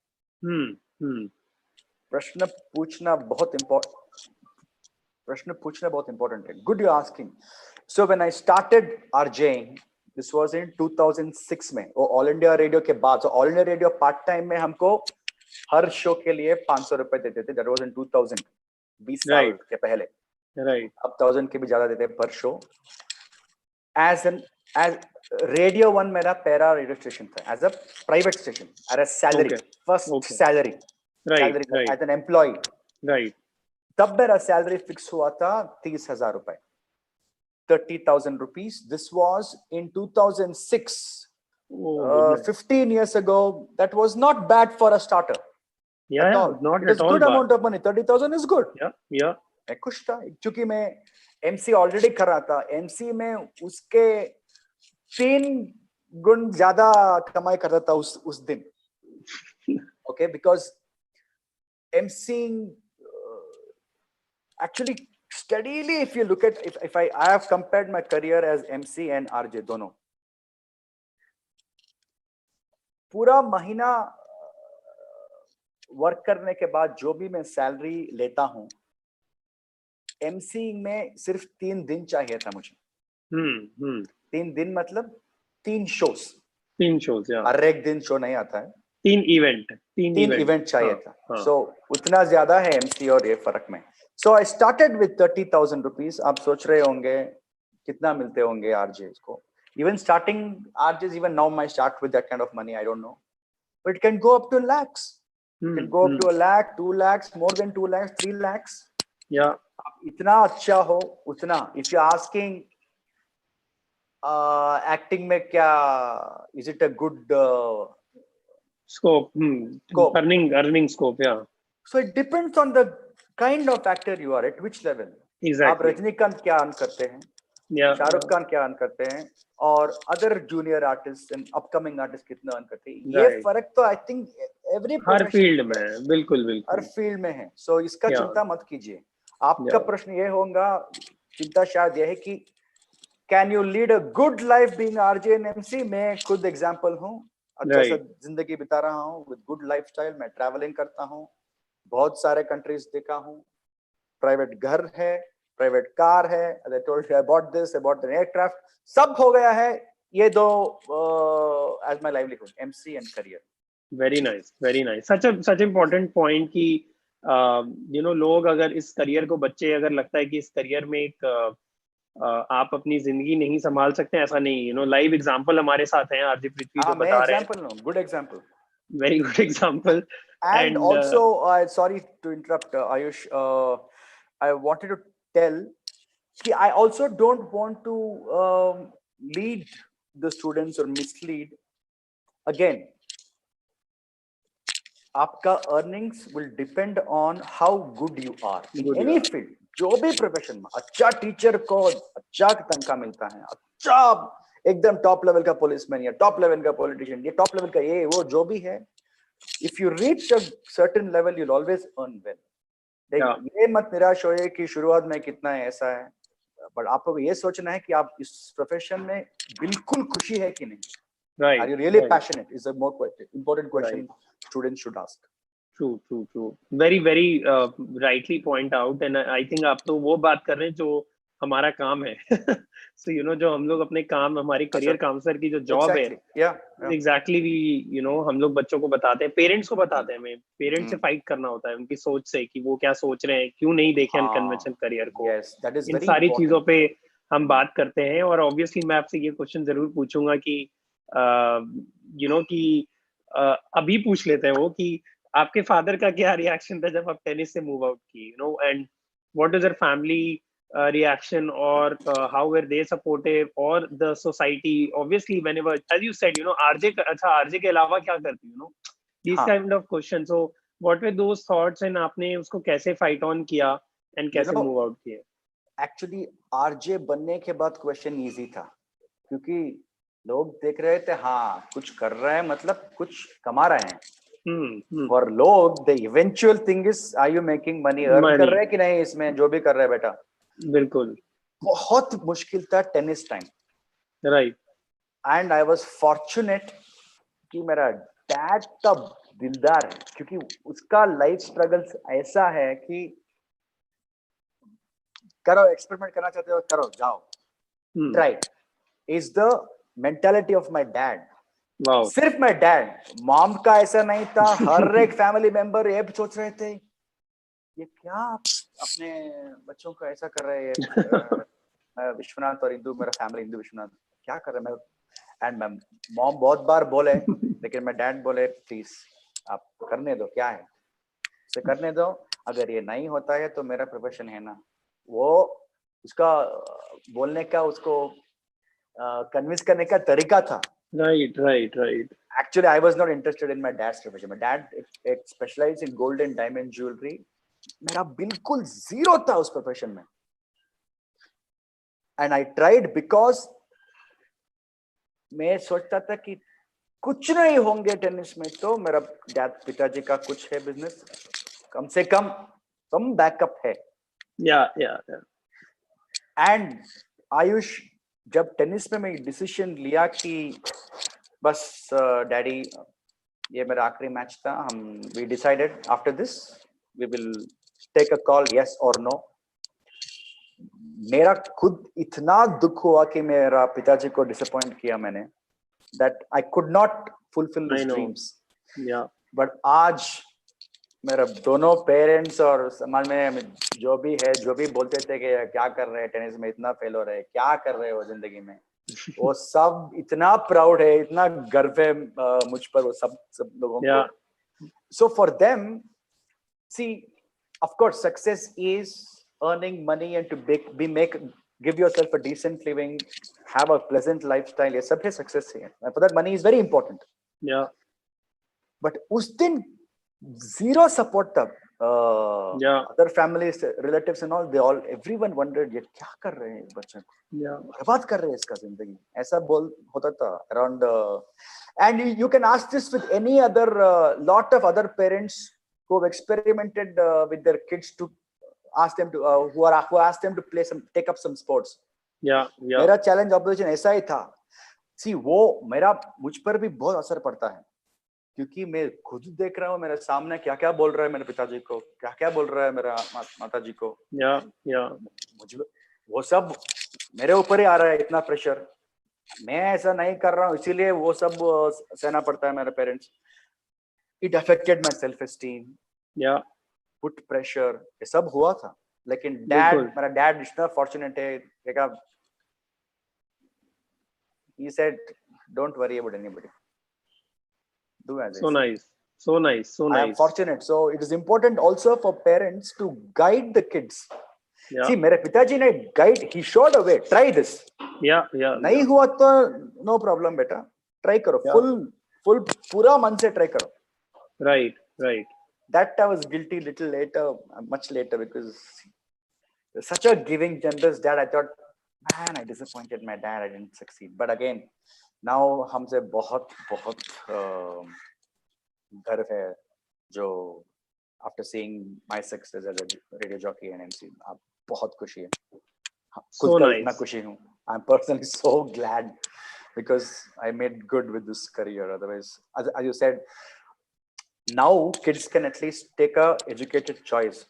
प्रश्न पूछना बहुत important है. Good you're asking. So when I started RJing, this was in 2006 में, वो all India radio के बाद। तो all India radio part time में हमको हर शो के लिए 500 रुपए देते थे। That was in 2000, 20 साल के पहले। अब 1000 के भी ज्यादा देते पर शो। As Radio 1 मेरा पैरा रेडियो स्टेशन था, as a private station, at a salary, first salary, as an employee. तब मेरा सैलरी फिक्स हुआ था 30,000 रुपए, 30,000 rupees. This was in 2006. 15 years ago. That was not bad for a starter. Not it is good amount of money. 30,000 is good. मैं खुश था क्योंकि मैं MC ऑलरेडी कर रहा था। MC में उसके 3 गुण ज्यादा कमाई करता था उस दिन। Okay, because MCing actually steadily, if you look at, if I have compared my career as MC and RJ दोनों, पूरा महीना वर्क करने के बाद जो भी मैं सैलरी लेता हूं, MC में सिर्फ 3 दिन चाहिए था मुझे। 3 दिन मतलब 3 शोज। हर एक दिन शो नहीं आता है। 3 इवेंट चाहिए था। So उतना ज्यादा है MC और ये फर्क में। So I started with 30,000 rupees. आप सोच रहे होंगे कितना मिलते होंगे RJs को? Even starting RJs, even now I start with that kind of money. I don't know. but it can go up to lakhs. It can go up Hmm. to 1 lakh, 2 lakhs, more than 2 lakhs, 3 lakhs. Yeah. आप इतना अच्छा हो उतना, if you're asking acting में क्या, is it a good Scope. scope? Earning scope. Yeah. So it depends on the kind of actor you are, at which level. आप Exactly. Rajinikanth क्या earn करते हैं, Yeah. शाहरुख खान क्या अर्न करते हैं, और other junior artist and upcoming artist कितना earn करते हैं, ये Right. फर्क तो I think every her field profession में, बिल्कुल हर बिल्कुल. फील्ड में है. सो इसका Yeah. चिंता मत कीजिए. आपका Yeah. प्रश्न ये होगा, चिंता शायद यह है कि can you lead a good life being RJ and MC. मैं खुद एग्जांपल हूँ, अच्छा सा Right. जिंदगी बिता रहा हूँ विद गुड लाइफस्टाइल. मैं ट्रैवलिंग करता हूँ, बहुत सारे कंट्रीज देखा हूँ, प्राइवेट घर है, प्राइवेट कार है, I told you I bought this, I bought an aircraft, सब हो गया है. ये दो as my livelihood, MC and career. Very nice, very nice. Such important point कि लोग अगर इस करियर को, बच्चे अगर लगता है कि इस करियर में एक आप अपनी जिंदगी नहीं संभाल सकते, ऐसा नहीं. लाइव एग्जांपल हमारे साथ हैं आरजे पृथ्वी जो हाँ, मैं बता रहे हैं. एग्जांपल हूँ, good example. Very good example. And And also, sorry to interrupt, Ayush. I wanted to tell that I also don't want to lead the students or mislead. Again, आपका earnings will depend on how good you are in Good you any are. field. जो भी profession में, अच्छा teacher को अच्छा तनख्वाह मिलता है, अच्छा एकदम टॉप लेवल का पुलिसमैन या टॉप लेवल का पॉलिटिशियन या टॉप लेवल का ये वो जो भी है, if you reach a certain level you'll always earn well. Yeah. ये मत निराश होइए कि शुरुआत में कितना है ऐसा है, बट आपको ये सोचना है कि आप इस प्रोफेशन में बिल्कुल खुशी है कि नहीं. Right. Are you really Right. passionate is a more important question students should ask. True. Very, very rightly point out. And I think आप तो वो बात कर रहे हैं जो हमारा काम है. So जो हम लोग अपने काम, हमारी करियर काउंसलर की जो जॉब है, Exactly. Yeah. एग्जैक्टली भी हम लोग बच्चों को बताते हैं, पेरेंट्स को बताते हैं. हमें पेरेंट्स से फाइट करना होता है, उनकी सोच से कि वो क्या सोच रहे हैं, क्यों नहीं देखे अनकन्वेंशनल करियर को. Yes, that is in very सारी important. चीजों पे हम बात करते हैं. और ऑब्वियसली मैं आपसे ये क्वेश्चन जरूर पूछूंगा कि कि अभी पूछ लेते हैं वो कि आपके फादर का क्या रिएक्शन था जब आप टेनिस से मूव आउट की, and what is their family reaction, or how were they supportive, or the society? Obviously whenever, as you said, RJ के अलावा क्या करती, these kind of questions. So what were those thoughts, and आपने उसको कैसे fight on किया and कैसे move out किया? Actually RJ बनने के बाद क्वेश्चन इजी था, क्योंकि लोग देख रहे थे हाँ कुछ कर रहे हैं, मतलब कुछ कमा रहे हैं. और लोग the eventual thing is, are you making money, earn कर रहे हैं कि नहीं इसमें, जो भी कर रहे हैं बेटा. बिल्कुल. बहुत मुश्किल था tennis time. Right. And I was fortunate कि मेरा डैड का दिलदार है, क्योंकि उसका लाइफ स्ट्रगल्स ऐसा है कि करो, एक्सपेरिमेंट करना चाहते हो करो, जाओ, try, is the mentality of my dad. सिर्फ माय डैड, मॉम का ऐसा नहीं था. हर एक फैमिली मेंबर ये सोच रहे थे ये क्या अपने बच्चों को ऐसा कर रहे हैं. मैं विश्वनाथ और इंदु, मेरा फैमिली इंदु विश्वनाथ, क्या कर रहे हैं. एंड मॉम बहुत बार बोले, लेकिन मैं डैड बोले प्लीज आप करने दो, क्या है उसे करने दो, अगर ये नहीं होता है तो मेरा प्रोफेशन है ना. वो उसका बोलने का, उसको कन्विंस करने का तरीका था. Right. Actually I was not interested in my dad's profession. My dad specialized in gold and diamond jewelry. मेरा बिल्कुल जीरो था उस प्रोफेशन में. एंड आई ट्राइड बिकॉज मैं सोचता था कि कुछ नहीं होंगे टेनिस में तो मेरा डैड, पिताजी का कुछ है बिजनेस, कम से कम बैकअप है. या. एंड आयुष, जब टेनिस में मैं डिसीजन लिया कि बस डैडी ये मेरा आखिरी मैच था, हम we decided after this we will take a call, yes or no. मेरा खुद इतना दुख हुआ कि मेरा पिताजी को डिसअपॉइंट किया मैंने, that I could not fulfill his dreams. Yeah. But आज मेरा दोनों पेरेंट्स और समाज में जो भी है, जो भी बोलते थे कि क्या कर रहे हैं टेनिस में, इतना फेल हो रहे हैं, क्या कर रहे हो जिंदगी में, वो सब इतना प्राउड है, इतना गर्व है मुझ पर, वो सब लोगों को. So for them, see, of course, success is earning money and to give yourself a decent living, have a pleasant lifestyle. ये सब है success है. For that, money is very important. Yeah. But उस दिन zero support तब. Other families, relatives and all, everyone wondered, ये क्या कर रहे हैं बच्चे को, बर्बाद कर रहे हैं इसका जिंदगी, ऐसा बोल होता था around. And you can ask this with any other lot of other parents who have experimented with their kids to ask them to who asked them to take up some sports. मेरा challenge opposition ऐसा ही था. See, वो मुझ पर भी बहुत असर पड़ता है, क्योंकि मैं खुद देख रहा हूँ मेरे सामने क्या क्या बोल रहा है मेरे पिताजी को, क्या क्या बोल रहा है मेरा माताजी को. मुझे वो सब मेरे ऊपर ही आ रहा है, इतना प्रेशर. मैं ऐसा नहीं कर रहा हूँ, इसीलिए वो सब सहना पड़ता है मेरे parents. It affected my self esteem, put pressure, ये सब हुआ था. लेकिन मेरा डैड इतना फॉर्चुनेट है, देखा, he said don't worry about anybody, do as so nice, so nice, so nice. I am fortunate. So it is important also for parents to guide the kids. See, मेरे पिताजी ने he showed a way, try this. नहीं हुआ तो no problem बेटा, try करो, full पूरा मन से try करो. Right. That I was guilty little later, much later, because such a giving, generous dad. I thought, man, I disappointed my dad, I didn't succeed. But again, now हमसे बहुत गर्व है जो after seeing my success as a radio jockey and MC, आप बहुत खुशी है. So nice. इतना खुशी हूँ. I'm personally so glad because I made good with this career. Otherwise, as you said, now kids can at least take a educated choice.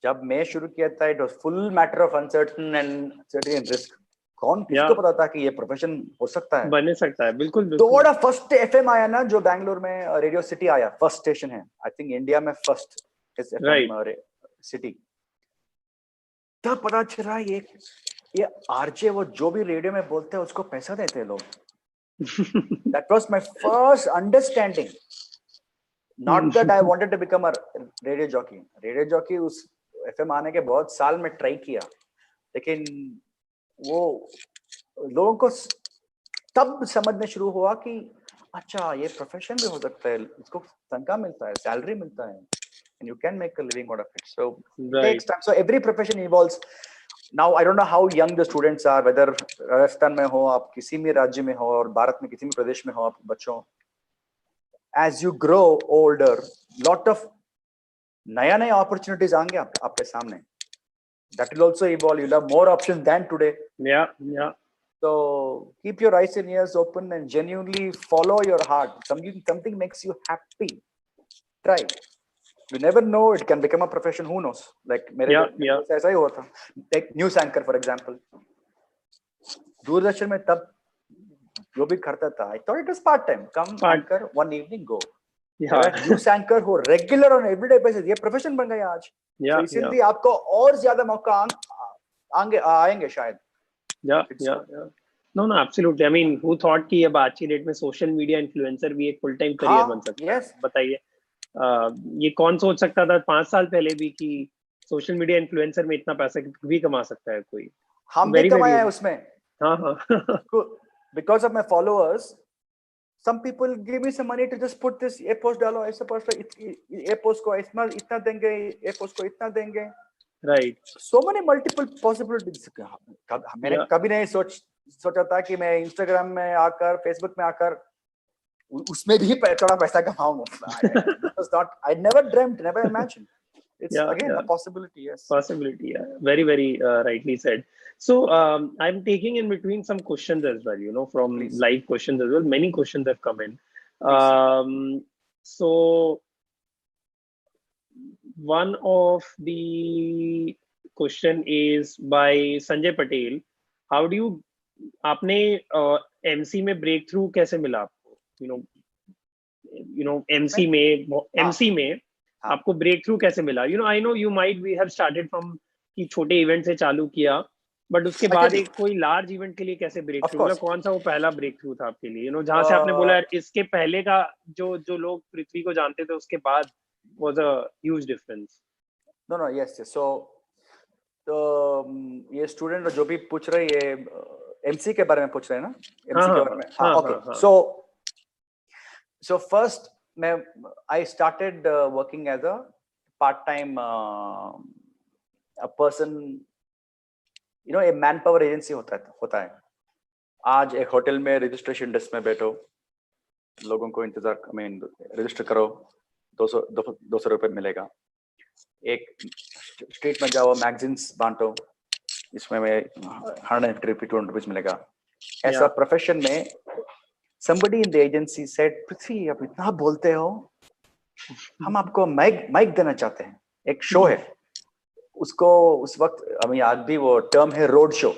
जब मैं शुरू किया था, it was full matter of uncertain and risk. कौन किसको पता था कि ये प्रोफेशन हो सकता है, बन सकता है. बिल्कुल. तो बड़ा फर्स्ट एफएम आया ना, जो बैंगलोर में रेडियो सिटी आया, फर्स्ट स्टेशन है, आई थिंक इंडिया में फर्स्ट इस एफएम सिटी. तब पता चला ये आरजे, वो जो भी रेडियो में बोलते हैं उसको पैसा देते हैं लोग. That was my first understanding. Not that I wanted to become a radio jockey. Radio jockey उस FM आने के बहुत साल में ट्राई किया, लेकिन वो लोगों को तब समझने शुरू हुआ कि अच्छा, ये प्रोफेशन भी हो सकता है, इसको तनख्वाह मिलता है, सैलरी मिलता है, and you can make a living out of it. So it takes time. So every profession evolves. Now I don't know how young the students are, whether Rajasthan में हो आप, किसी भी राज्य में हो, और भारत में किसी भी प्रदेश में हो आप बच्चों. As you grow older, lot of नया opportunities आएंगे आपके सामने. That will also evolve. You'll have more options than today. Yeah. So keep your eyes and ears open and genuinely follow your heart. Something makes you happy. Try. You never know, it can become a profession. Who knows? Like मेरे ऐसा ही हुआ था. Take news anchor for example. Doordarshan में तब जो भी करता था, I thought it was part time. Come anchor one evening, go. News anchor हो regular on everyday basis, ये profession बन गया आज. So इसीलिए आपको और ज्यादा मौका आएंगे शायद. No, absolutely. I mean, who thought कि अब आज की डेट में सोशल मीडिया इन्फ्लुएंसर भी एक फुल टाइम करियर बन सकता है? बताइए, ये कौन सोच सकता था 5 साल पहले भी कि सोशल मीडिया इन्फ्लुएंसर में इतना पैसा भी कमा सकता है कोई? हम भी कमाया है उसमें. Because of my followers, some people give me some money to just put this ये पोस्ट डालो, ऐसा पोस्ट, ये पोस्ट को इतना देंगे, ये पोस्ट को इतना देंगे. Right. So many multiple possibilities. मैंने कभी नहीं सोचा था कि मैं इंस्टाग्राम में आकर, फेसबुक में आकर उसमें भी थोड़ा पैसा कमाऊंगा. I never dreamt, never imagined. It's again a possibility. Yes, possibility. Very rightly said. So I'm taking in between some questions as well, from live questions as well. Many questions have come in. So one of the question is by Sanjay Patel. How do you, आपने MC में break through कैसे मिला आपको? MC में आपको break through कैसे मिला? I know you might have started from कि छोटे event से चालू किया, बट उसके I बाद tell you, एक कोई लार्ज इवेंट के लिए कैसे ब्रेक of थ्रू, मतलब course. कौन सा वो पहला ब्रेक थ्रू था आपके लिए, जहां से आपने बोला यार इसके पहले का जो जो लोग पृथ्वी को जानते थे उसके बाद was a huge difference? No, yes. So, ये स्टूडेंट जो भी पूछ रहे हैं ये एमसी के बारे में पूछ रहे हैं ना, एमसी के बारे में. हाँ, okay. So first, I started working as a part-time a person, a manpower agency होता है. आज एक होटल में रजिस्ट्रेशन डेस्क में बैठो, लोगों को रजिस्टर करो, 200 रुपए मिलेगा. एक स्ट्रीट में जाओ, मैगजीन्स बांटो, इसमें 150 रुपये 200 रुपीज मिलेगा. ऐसा प्रोफेशन में somebody in the agency said, पृथ्वी आप इतना बोलते हो, हम आपको माइक देना चाहते हैं. एक शो है, उसको उस वक्त आज भी वो टर्म है रोड शो.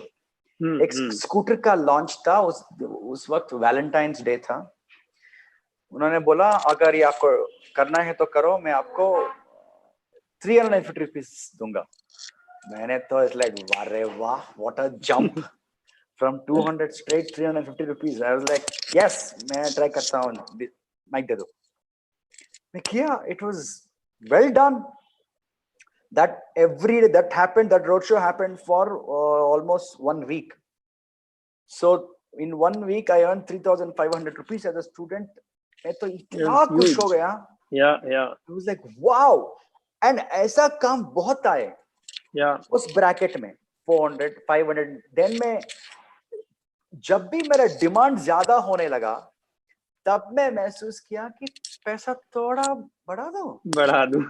एक स्कूटर का लॉन्च था, उस वक्त वैलेंटाइंस डे था. उन्होंने बोला अगर ये आपको करना है तो करो, मैं आपको 350 रुपीज दूंगा. मैंने तो इट्स लाइक वारे वाह, what a jump from 200 straight 350 rupees. I was like, yes, मैं try करता हूँ, माइक दे दो. मैं किया, it was well done. That every day that happened, that roadshow happened for almost 1 week. So in 1 week I earned 3,500 rupees as a student. मैं तो इतना खुश हो गया. It was like wow. And ऐसा काम बहुत आए. उस ब्रैकेट में 400 500. Then मैं जब भी मेरा डिमांड ज्यादा होने लगा, तब मैं महसूस किया कि पैसा थोड़ा बढ़ा दूं.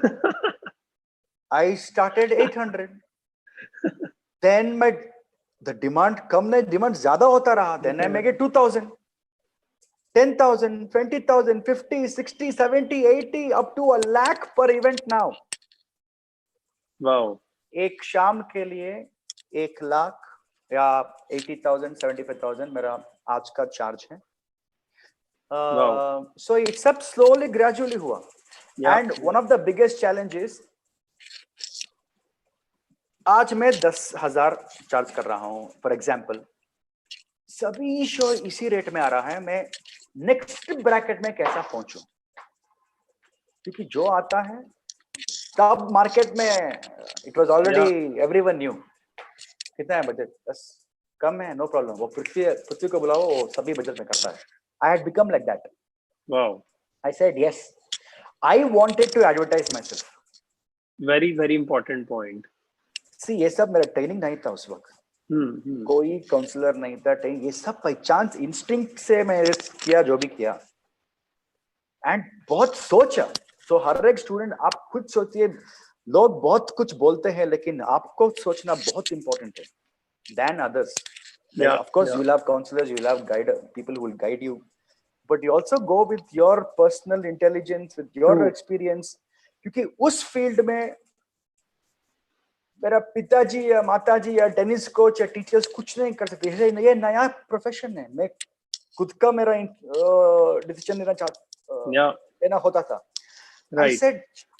I started 800. Then the demand कम नहीं, डिमांड ज्यादा होता रहा. Then I make it 2,000, 10,000, 20,000, 50, 60, 70, 80, up to 1 lakh per event now. Wow. एक शाम के लिए 1 लाख या 80,000, 75,000 मेरा आज का चार्ज है. So it's up slowly, gradually हुआ. And one of the biggest challenges, आज मैं 10,000 चार्ज कर रहा हूँ फॉर एग्जाम्पल. सभी शो इसी रेट में आ रहा है. मैं नेक्स्ट ब्रैकेट में कैसा पहुंचूं, क्योंकि जो आता है तब मार्केट में it was already everyone new. कितना है बजट? 10 कम है, नो प्रॉब्लम. वो पृथ्वी को बुलाओ, वो सभी बजट में करता है. I had become like that. Wow. I said yes, I wanted to advertise myself. Very very important point. See ये सब मेरा ट्रेनिंग नहीं था उस वक्त. कोई काउंसलर नहीं था, ट्रेनिंग ये सब बाय चांस इंस्टिंक्ट से मैं किया जो भी किया. एंड बहुत सोचा. तो हर एक स्टूडेंट, आप खुद सोचिए, लोग बहुत कुछ बोलते हैं लेकिन आपको सोचना बहुत इंपॉर्टेंट है than others. Of course, you'll have counselors, you'll have people who will guide you, but you also go with your personal intelligence, with your experience. क्योंकि उस फील्ड में मेरा पिताजी या माताजी या टेनिस कोच या टीचर्स कुछ नहीं कर सकते. ये नया प्रोफेशन है. मैं खुद का मेरा डिसीजन लेना होता था.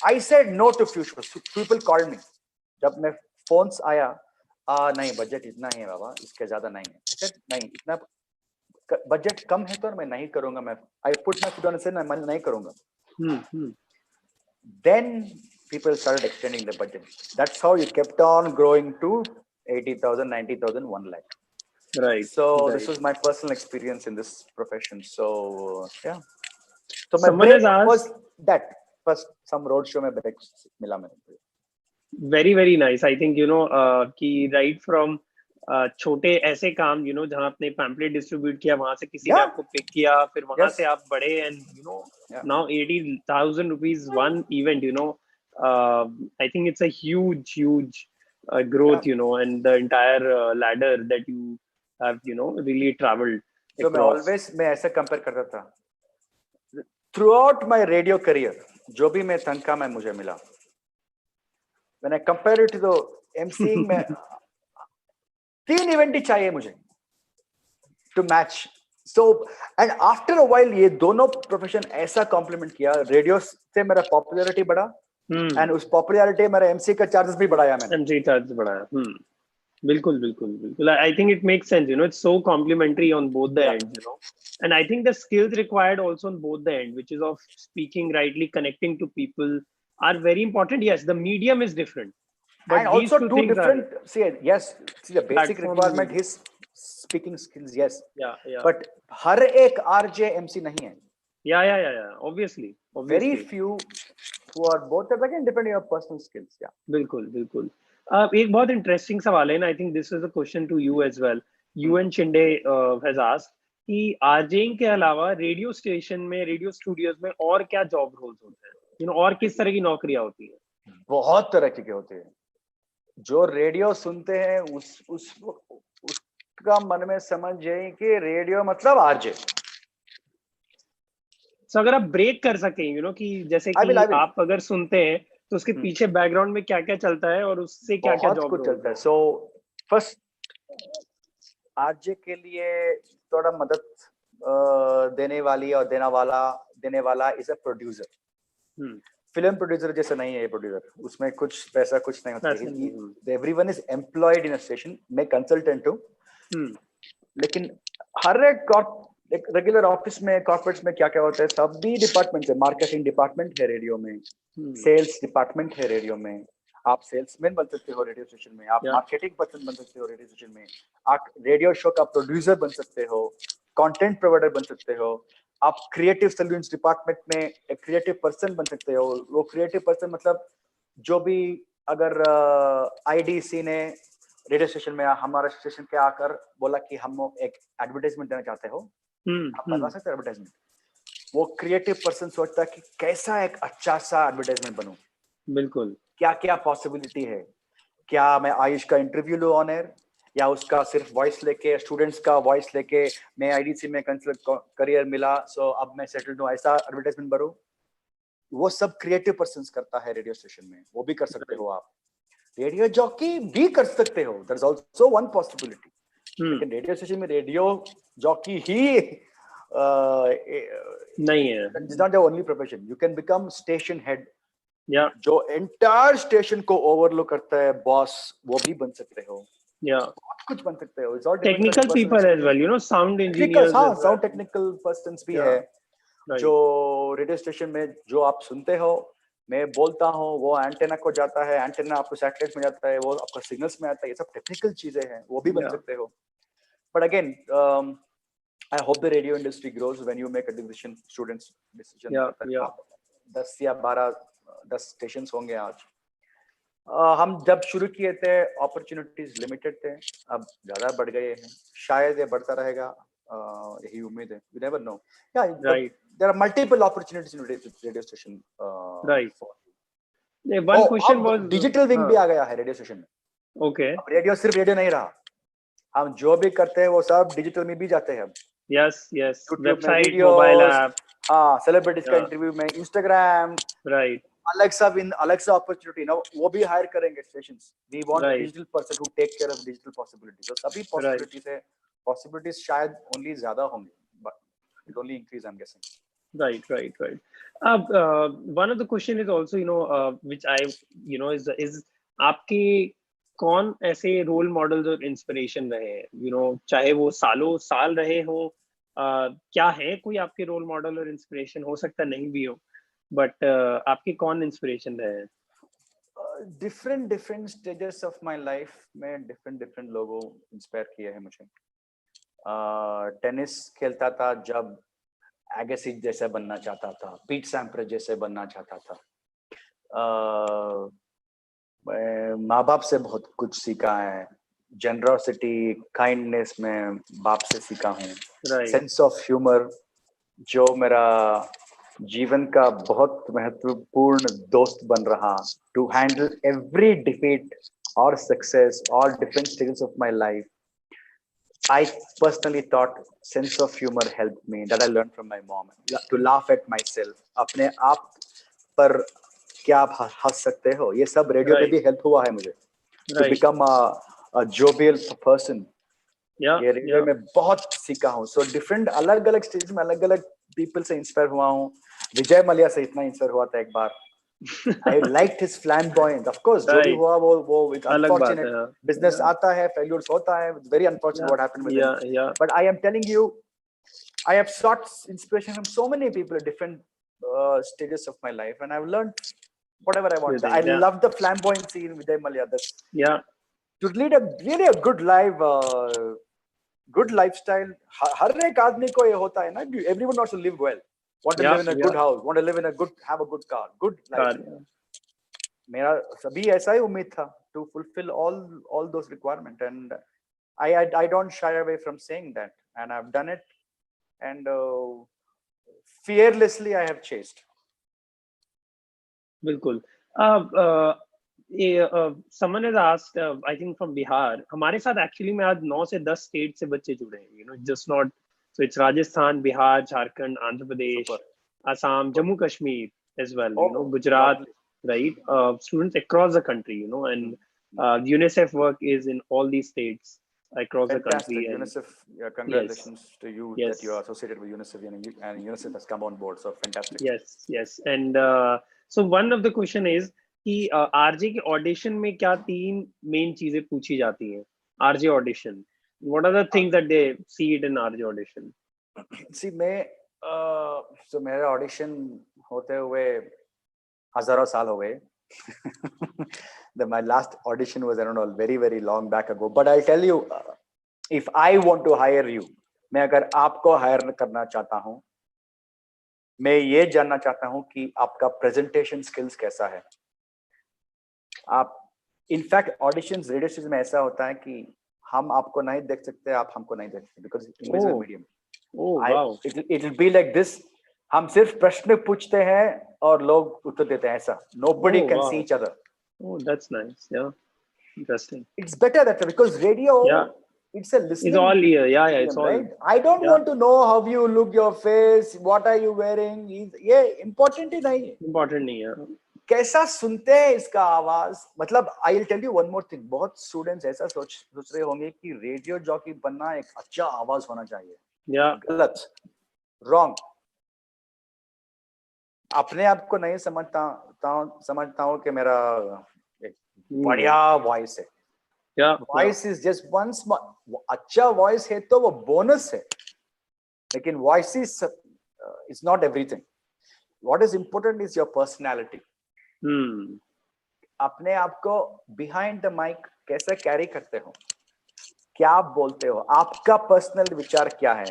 I said no to few shows. People called me. जब मैं फोन्स आया, नहीं बजट इतना ही है बाबा, इसके ज्यादा नहीं है. I said नहीं, इतना बजट कम है तो मैं नहीं करूंगा. मैं I put my foot on the line, मैं नहीं करूंगा. Then people started extending the budget. That's how you kept on growing to 80,000, 90,000, 1 lakh. Right. So this was my personal experience in this profession. So yeah. So my break was that. First some road show में break मिला मेरे. Very very nice. I think कि right from छोटे ऐसे काम जहाँ आपने pamphlet distribute किया, वहां से किसी ने आपको पिक किया, फिर वहां से आप बढ़े, and now 80,000 rupees one event. I think it's a huge growth. And the entire ladder that you have really traveled across. मैं ऐसा कंपेयर करता था. Throughout my radio career, जो भी मैं तनख्वाह में मुझे मिला, when I compare it to the emceeing में 3 इवेंट ही चाहिए मुझे to match. So and after a while ये दोनों प्रोफेशन ऐसा कॉम्प्लीमेंट किया. रेडियो से मेरा पॉपुलैरिटी बढ़ा, and उस पॉपुलैरिटी मेरा एमसी का चार्जेस भी बढ़ाया मैंने. एमसी चार्जेस बढ़ाया. बिल्कुल बिल्कुल बिल्कुल. I think it makes sense. It's so complementary on both the Yeah. ends. And I think the skills required also on both the end, which is of speaking rightly, connecting to people, are very important. Yes, the medium is different, but And these also two two things are different, see the basic platform. requirement is speaking skills, yes, Yeah. but हर एक RJ MC नहीं है. Yeah. Obviously. Very few who are both, again depending on your personal skills. Yeah. बिल्कुल. एक बहुत interesting सवाल है ना. I think this is a question to you as well. U N Shinde has asked कि आरजेइंग के अलावा रेडियो स्टेशन में, रेडियो स्टूडियोज में और क्या जॉब रोल्स होते हैं, और किस तरह की नौकरियां होती हैं? बहुत तरह के होते हैं. जो रेडियो सुनते हैं उसका मन में समझ जाए कि रेडियो मतलब आरजे. So, अगर आप ब्रेक कर सकें, कि जैसे कि I will. आप अगर सुनते हैं तो उसके पीछे बैकग्राउंड में क्या क्या चलता है और उससे क्या क्या बहुत जॉब कुछ रोल चलता है. सो फर्स्ट आरजे के लिए थोड़ा मदद देने वाला is a producer. Film producer जैसा नहीं है ये प्रोड्यूसर. उसमें कुछ पैसा कुछ नहीं होता है. Everyone is employed in a station. मैं कंसल्टेंट हूँ. लेकिन हर एक रेगुलर ऑफिस में, कॉर्पोरेट्स में क्या क्या होता है, सभी डिपार्टमेंट है. मार्केटिंग डिपार्टमेंट है रेडियो में, सेल्स डिपार्टमेंट है रेडियो में. आप सेल्समैन बन सकते हो रेडियो स्टेशन में, आप मार्केटिंग पर्सन बन सकते हो रेडियो स्टेशन में, आप रेडियो शो का प्रोड्यूसर बन सकते हो, कंटेंट प्रोवाइडर बन सकते हो, आप क्रिएटिव सॉल्यूशंस डिपार्टमेंट में एक क्रिएटिव पर्सन बन सकते हो. वो क्रिएटिव पर्सन मतलब जो भी, अगर आईडीसी ने रेडियो स्टेशन में हमारे स्टेशन के आकर बोला कि हम एक एडवर्टाइजमेंट देना चाहते हो, आप बनवा सकते हो एडवर्टाइजमेंट. वो क्रिएटिव पर्सन सोचता है कि कैसा एक अच्छा सा एडवर्टाइजमेंट बनूं. बिल्कुल. क्या क्या पॉसिबिलिटी है. क्या मैं आयुष का इंटरव्यू लूं ऑन एयर, या उसका सिर्फ वॉइस लेके, स्टूडेंट्स का वॉइस लेके मैं आईडीसी में करियर मिला सो अब मैं सेटल्ड हूं, ऐसा एडवर्टाइजमेंट बनूं. वो सब क्रिएटिव पर्सन करता है रेडियो स्टेशन में. वो भी कर सकते हो आप. रेडियो जॉकी भी कर सकते हो. There is also one possibility. लेकिन रेडियो स्टेशन में रेडियो जॉकी ही नहीं है. It's not the only profession. You can become station head. जो एंटायर स्टेशन को ओवरलुक करता है, बॉस, वो भी बन सकते हो. बहुत कुछ बन सकते हो. It's all technical people as well, sound engineers. हाँ, साउंड टेक्निकल पर्सन्स भी है. जो रेडियो स्टेशन में जो आप सुनते हो, मैं बोलता हूँ, वो एंटेना को जाता है, एंटेना आपको सैटेलाइट में जाता है, वो आपको सिग्नल्स में आता है. ये सब टेक्निकल चीजें हैं, वो भी बन सकते हो. But again I hope the radio industry grows when you make a decision, students decision. 10 या 10 स्टेशन होंगे आज. हम जब शुरू किए थे अपॉर्चुनिटीज लिमिटेड थे. अब ज्यादा बढ़ गए हैं. शायद ये बढ़ता रहेगा, यही उम्मीद है. You never know. Right. There are multiple opportunities in radio station. Right. One question was digital wing भी आ गया है रेडियो स्टेशन में. Okay. अब रेडियो सिर्फ रेडियो नहीं रहा. हम जो भी करते हैं वो सब डिजिटल में भी जाते हैं. Yes. Website, mobile app. हाँ, सेलिब्रिटीज का इंटरव्यू में, Instagram. Right. Alexa opportunity. Now वो भी हायर करेंगे stations. We want digital person who take care of digital possibilities. So सभी possibilities है. Possibilities शायद only ज्यादा होंगे, but it only increase, I'm guessing. Right. One of the question is also, which I, is आपके कौन ऐसे role models और inspiration रहे हैं, चाहे वो सालों साल रहे हो, क्या है कोई आपके रोल मॉडल और इंस्पिरेशन? हो सकता नहीं भी हो, बट आपके कौन इंस्पिरेशन रहे हैं? Different stages of my life में डिफरेंट लोगों इंस्पायर किए हैं मुझे. टेनिस खेलता था जब एगेसी जैसे बनना चाहता था, पीट सैम्प्रास जैसे बनना चाहता था. माँ बाप से बहुत कुछ सीखा है. जेनरोसिटी, काइंडनेस में बाप से सीखा हूँ. सेंस ऑफ ह्यूमर जो मेरा जीवन का बहुत महत्वपूर्ण दोस्त बन रहा. टू हैंडल एवरी डिफीट और success, all different stages of my life. I personally thought sense of humor helped me, that I learned from my mom, to laugh at myself. अपने आप पर क्या आप हंस सकते हो, ये सब रेडियो में भी हेल्प हुआ है मुझे. To become a jovial person. ये रेडियो में बहुत सीखा हूँ. So different अलग-अलग स्टेज में अलग-अलग people से इंस्पायर हुआ हूँ. विजय मलिया से इतना इंस्पायर हुआ था एक बार. I liked his flamboyant. Of course, जो भी Right. हुआ वो it's अलग बात unfortunate. है, हाँ. Business Yeah. आता है, failures होता है. It's very unfortunate Yeah. what happened with him. Yeah. But I am telling you, I have sought inspiration from so many people at different stages of my life, and I've learned whatever I want. Good, I yeah. love the flamboyancy in Vijay Mallya. Yeah. To lead a really a good life, good lifestyle. हर एक आदमी को ये होता है ना. Everyone wants to live well. Want to Yeah, live in a good house. Want to live in a good, have a good car, good life. मेरा सभी ऐसा ही उम्मीद था to fulfill all those requirements, and I don't shy away from saying that, and I've done it, and fearlessly I have chased. बिल्कुल. Someone has asked, I think from Bihar. हमारे साथ actually में आज 9 से 10 स्टेट से बच्चे जुड़े हैं. You know, just not. So it's Rajasthan, Bihar, Jharkhand, Andhra Pradesh, Super. Assam, Jammu Kashmir as well. Oh, you know, Gujarat, lovely. right? Students across the country. You know, and UNICEF work is in all these states across Fantastic. the country. And UNICEF, yeah, congratulations yes. to you Yes. that you are associated with UNICEF, and UNICEF has come on board. So fantastic. Yes. And so one of the question is कि RJ के audition में क्या 3 main चीजें पूछी जाती हैं? RJ audition, what are the things that they see it in RJ audition? See, so मेरा audition होते हुए हजारों साल हो गए. My last audition was around very long back ago. But I'll tell you, if I want to hire you, मैं अगर आपको हायर करना चाहता हूँ, मैं ये जानना चाहता हूँ कि आपका प्रेजेंटेशन स्किल्स कैसा है. आप इनफैक्ट ऑडिशंस रेडियो स्टेशन में ऐसा होता है कि हम आपको नहीं देख सकते, आप हमको नहीं देख सकते, because invisible medium. It will be like this. हम सिर्फ प्रश्न पूछते हैं और लोग उत्तर देते हैं, ऐसा. Nobody can see each other. Oh, that's nice. Yeah, interesting. It's better that way because radio, it's a listening. It's all ear. Yeah, it's all. Right? I don't want to know how you look, your face, what are you wearing. ये important ही नहीं है. Important नहीं है. कैसा सुनते हैं इसका आवाज. मतलब I will tell you one more thing. बहुत स्टूडेंट्स ऐसा सोच रहे होंगे कि रेडियो जॉकी बनना एक अच्छा आवाज होना चाहिए. गलत, रॉन्ग. अपने आप को नहीं समझता हूँ कि मेरा एक बढ़िया वॉइस है. Voice is just one. अच्छा वॉइस है तो वो बोनस है, लेकिन voice is not everything. What is important is your personality. अपने आप को बिहाइंड द माइक कैसे कैरी करते हो, क्या आप बोलते हो, आपका पर्सनल विचार क्या है,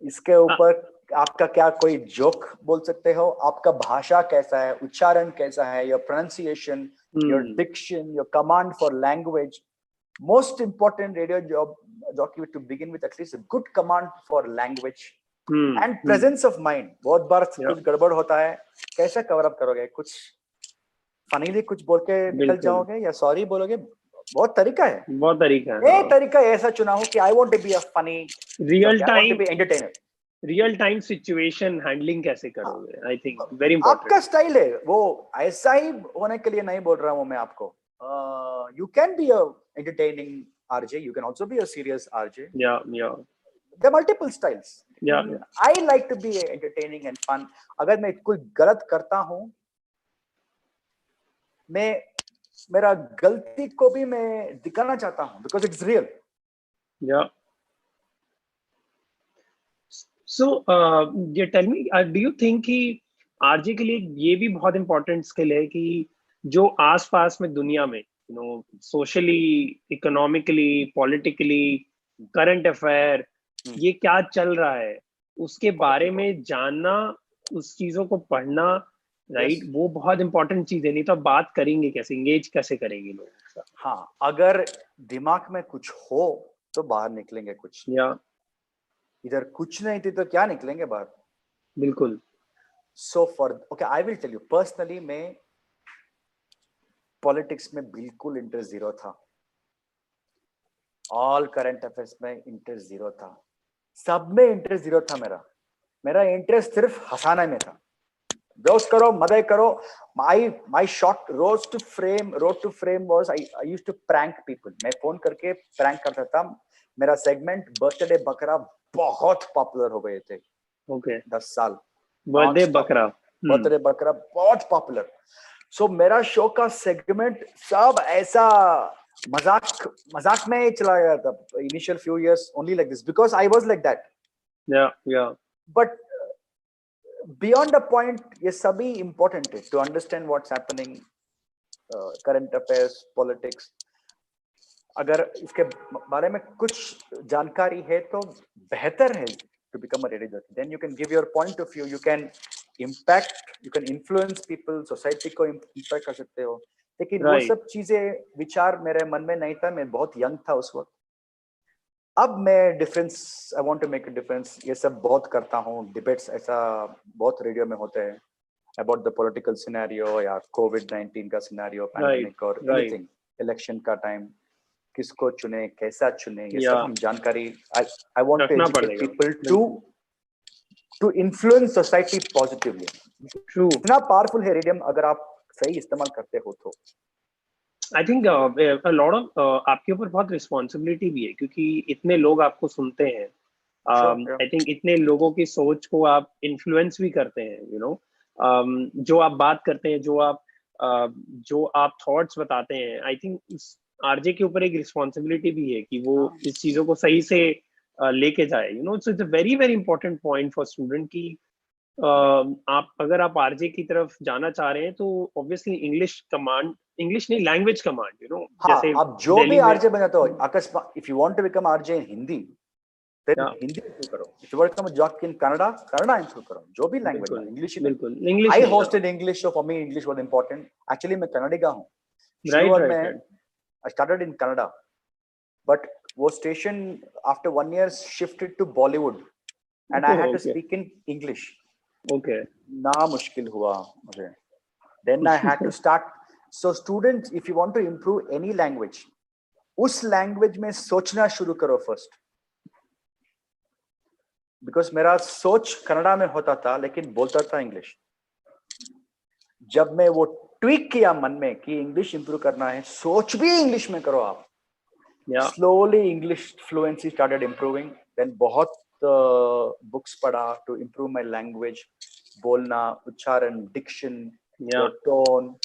इसके ऊपर आपका क्या कोई जोक बोल सकते हो, आपका भाषा कैसा है, उच्चारण कैसा है, your pronunciation, your diction, your command for language. Most important radio jockey to begin with at least a good command for language and presence of mind. बहुत बार कुछ गड़बड़ होता है, कैसे कवर अप करोगे? कुछ फनीली कुछ बोल के निकल जाओगे या सॉरी बोलोगे? बहुत तरीका है. एक तरीका ऐसा चुना हो कि I want to be a funny, real time, be entertainer. Real time situation handling कैसे करोगे? I think very important. आपका स्टाइल है वो, ऐसा ही होने के लिए नहीं बोल रहा हूँ मैं आपको. You can be a entertaining RJ, you can also be a serious RJ. Yeah. There are multiple styles. Yeah. I like to be entertaining and fun. अगर मैं कोई गलत करता हूँ, मेरा गलती को भी मैं दिखाना चाहता हूँ because it's real. Yeah. So, tell me, do you think कि RJ के लिए ये भी बहुत important skill है कि जो आसपास में दुनिया में, you know, socially, economically, politically, current affair, ये क्या चल रहा है उसके बारे में जानना, उस चीजों को पढ़ना, राइट? वो बहुत इंपॉर्टेंट चीज है. नहीं तो बात करेंगे कैसे, इंगेज कैसे करेंगे लोग? हाँ, अगर दिमाग में कुछ हो तो बाहर निकलेंगे कुछ. इधर कुछ नहीं थी तो क्या निकलेंगे बाहर? बिल्कुल. So I will tell you personally, मैं पॉलिटिक्स में बिल्कुल इंटरेस्ट जीरो था. ऑल करंट अफेयर्स में इंटरेस्ट जीरो था. सब में इंटरेस्ट जीरो था. मेरा इंटरेस्ट सिर्फ हंसाने में था. जोक्स करो, मजे करो. My short road to fame was I used to prank people. मैं फोन करके प्रैंक करता था. मेरा सेगमेंट बर्थडे बकरा बहुत पॉपुलर हो गए थे. 10 साल बर्थडे बकरा. बतरे बकरा बहुत पॉपुलर. सो मेरा शो का सेगमेंट सब ऐसा मजाक में चला गया था. Initial few years only like this because I was like that. या बट बियॉन्ड द पॉइंट ये सभी इंपॉर्टेंट है to understand what's happening, current affairs, politics. अगर इसके बारे में कुछ जानकारी है तो बेहतर है to become a radio jockey. Then you can give your point of view, you can impact, you can influence people, society को impact कर सकते हो. लेकिन वो सब चीजें विचार मेरे मन में नहीं था. मैं बहुत यंग था उस वक्त. अब मैं difference, I want to make a difference, ये सब बहुत करता हूँ. डिबेट्स ऐसा बहुत रेडियो में होते हैं अबाउट द पॉलिटिकल सिनेरियो या कोविड-19 का सिनेरियो, पैंडेमिक और एनीथिंग, इलेक्शन का टाइम, किसको चुने, कैसा चुने, ये सब हम जानकारी. I want to educate people to influence society positively. True. इतना पावरफुल है रेडियम अगर आप सही इस्तेमाल करते हो तो. I think a lot of आपके ऊपर बहुत रिस्पॉन्सिबिलिटी भी है क्योंकि इतने लोग आपको सुनते हैं. I think इतने लोगों की सोच को आप इन्फ्लुएंस भी करते हैं, you know. जो आप बात करते हैं, जो आप थॉट्स बताते हैं, I think आरजे के ऊपर एक रिस्पॉन्सिबिलिटी भी है कि वो इस चीजों को सही से लेके जाए. You know, it's a very very important point for student कि अगर आप आरजे की तरफ जाना चाह रहे हैं तो ऑब्वियसली इंग्लिश नहीं, लैंग्वेज कमांड, यू नो. जैसे आप जो भी आरजे बनाते हो, अकस्मात if you want to become RJ in Hindi, then Hindi improve करो. If you want to become a jockey in Kannada improve करो. जो भी लैंग्वेज है, English. I hosted English, so for me English was important. Actually मैं कन्नड़ी का हूं. Right. I started in Kannada, but वो station after 1 year shifted to Bollywood, and I had to speak in English. Okay. ना मुश्किल हुआ मुझे. Then I had to start. So students, if you want to improve any language, उस language में सोचना शुरू करो first. Because मेरा सोच कन्नड़ा में होता था, लेकिन बोलता था English. जब मैं वो ट्वीक किया मन में कि इंग्लिश इंप्रूव करना है, सोच भी इंग्लिश में करो आप. Slowly English fluency started improving. Then बहुत बुक्स पढ़ा टू इंप्रूव माय लैंग्वेज, बोलना, उच्चारण, डिक्शन, टोन.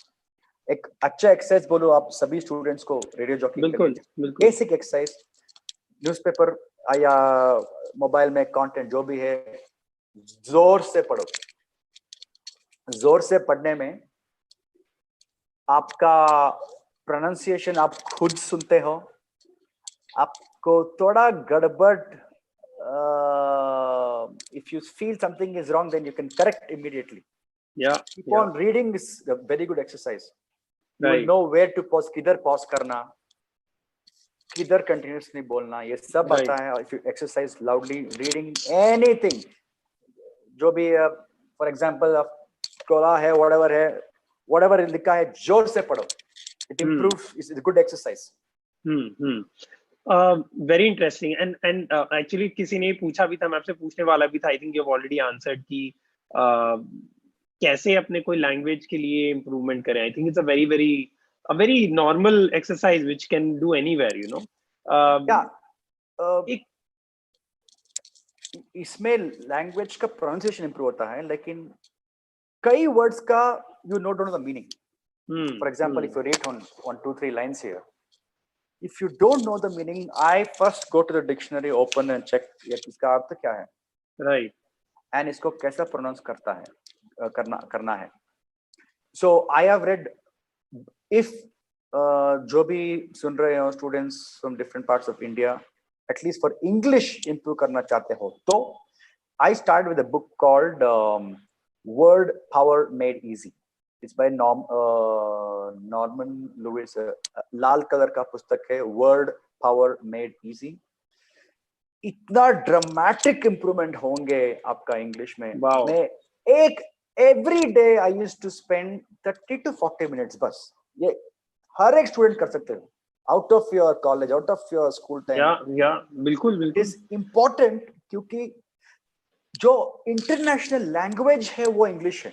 एक अच्छा एक्सरसाइज बोलो आप सभी स्टूडेंट्स को रेडियो जॉकी के लिए. बेसिक एक्सरसाइज, न्यूज़पेपर या मोबाइल में कंटेंट जो भी है, जोर से पढ़ो. जोर से पढ़ने में आपका प्रोनाउंसिएशन आप खुद सुनते हो. आपको थोड़ा गड़बड़, if you feel something is wrong, then you can correct immediately. Keep on reading is a very good exercise. You will know where to pause, किधर pause करना, किधर continuously बोलना, ये सब आता है. If you exercise loudly, reading anything, जो भी for example कोला है, whatever लिखा है, जोर से पढ़ो. It improves. It's a good exercise. Very interesting. And actually किसी ने पूछा भी था, मैं आपसे पूछने वाला भी था. I think you've already answered कि कैसे अपने कोई लैंग्वेज के लिए इम्प्रूवमेंट करें. I think it's a very normal exercise which can do anywhere, you know. इसमें लैंग्वेज का प्रोनाउंसिएशन इंप्रूव होता है, लेकिन कई वर्ड्स का you don't know the meaning. For example, if you read on 2-3 lines here, if you don't know the meaning, I first go to the dictionary, open and check इसका अर्थ क्या है. Right. And इसको कैसा pronounce करना है. So I have read, if जो भी सुन रहे हो students from different parts of India, at least for English improve करना चाहते हो तो I started with a book called Word Power Made Easy. It's by Norman Lewis. Lal colour का पुस्तक है, Word Power Made Easy. इतना dramatic improvement होंगे आपका इंग्लिश में. मैं every day I used to spend 30 to 40 minutes बस. ये हर एक स्टूडेंट कर सकते हो, out of your college, out of your school time. बिल्कुल. It is important क्योंकि जो इंटरनेशनल लैंग्वेज है वो इंग्लिश है.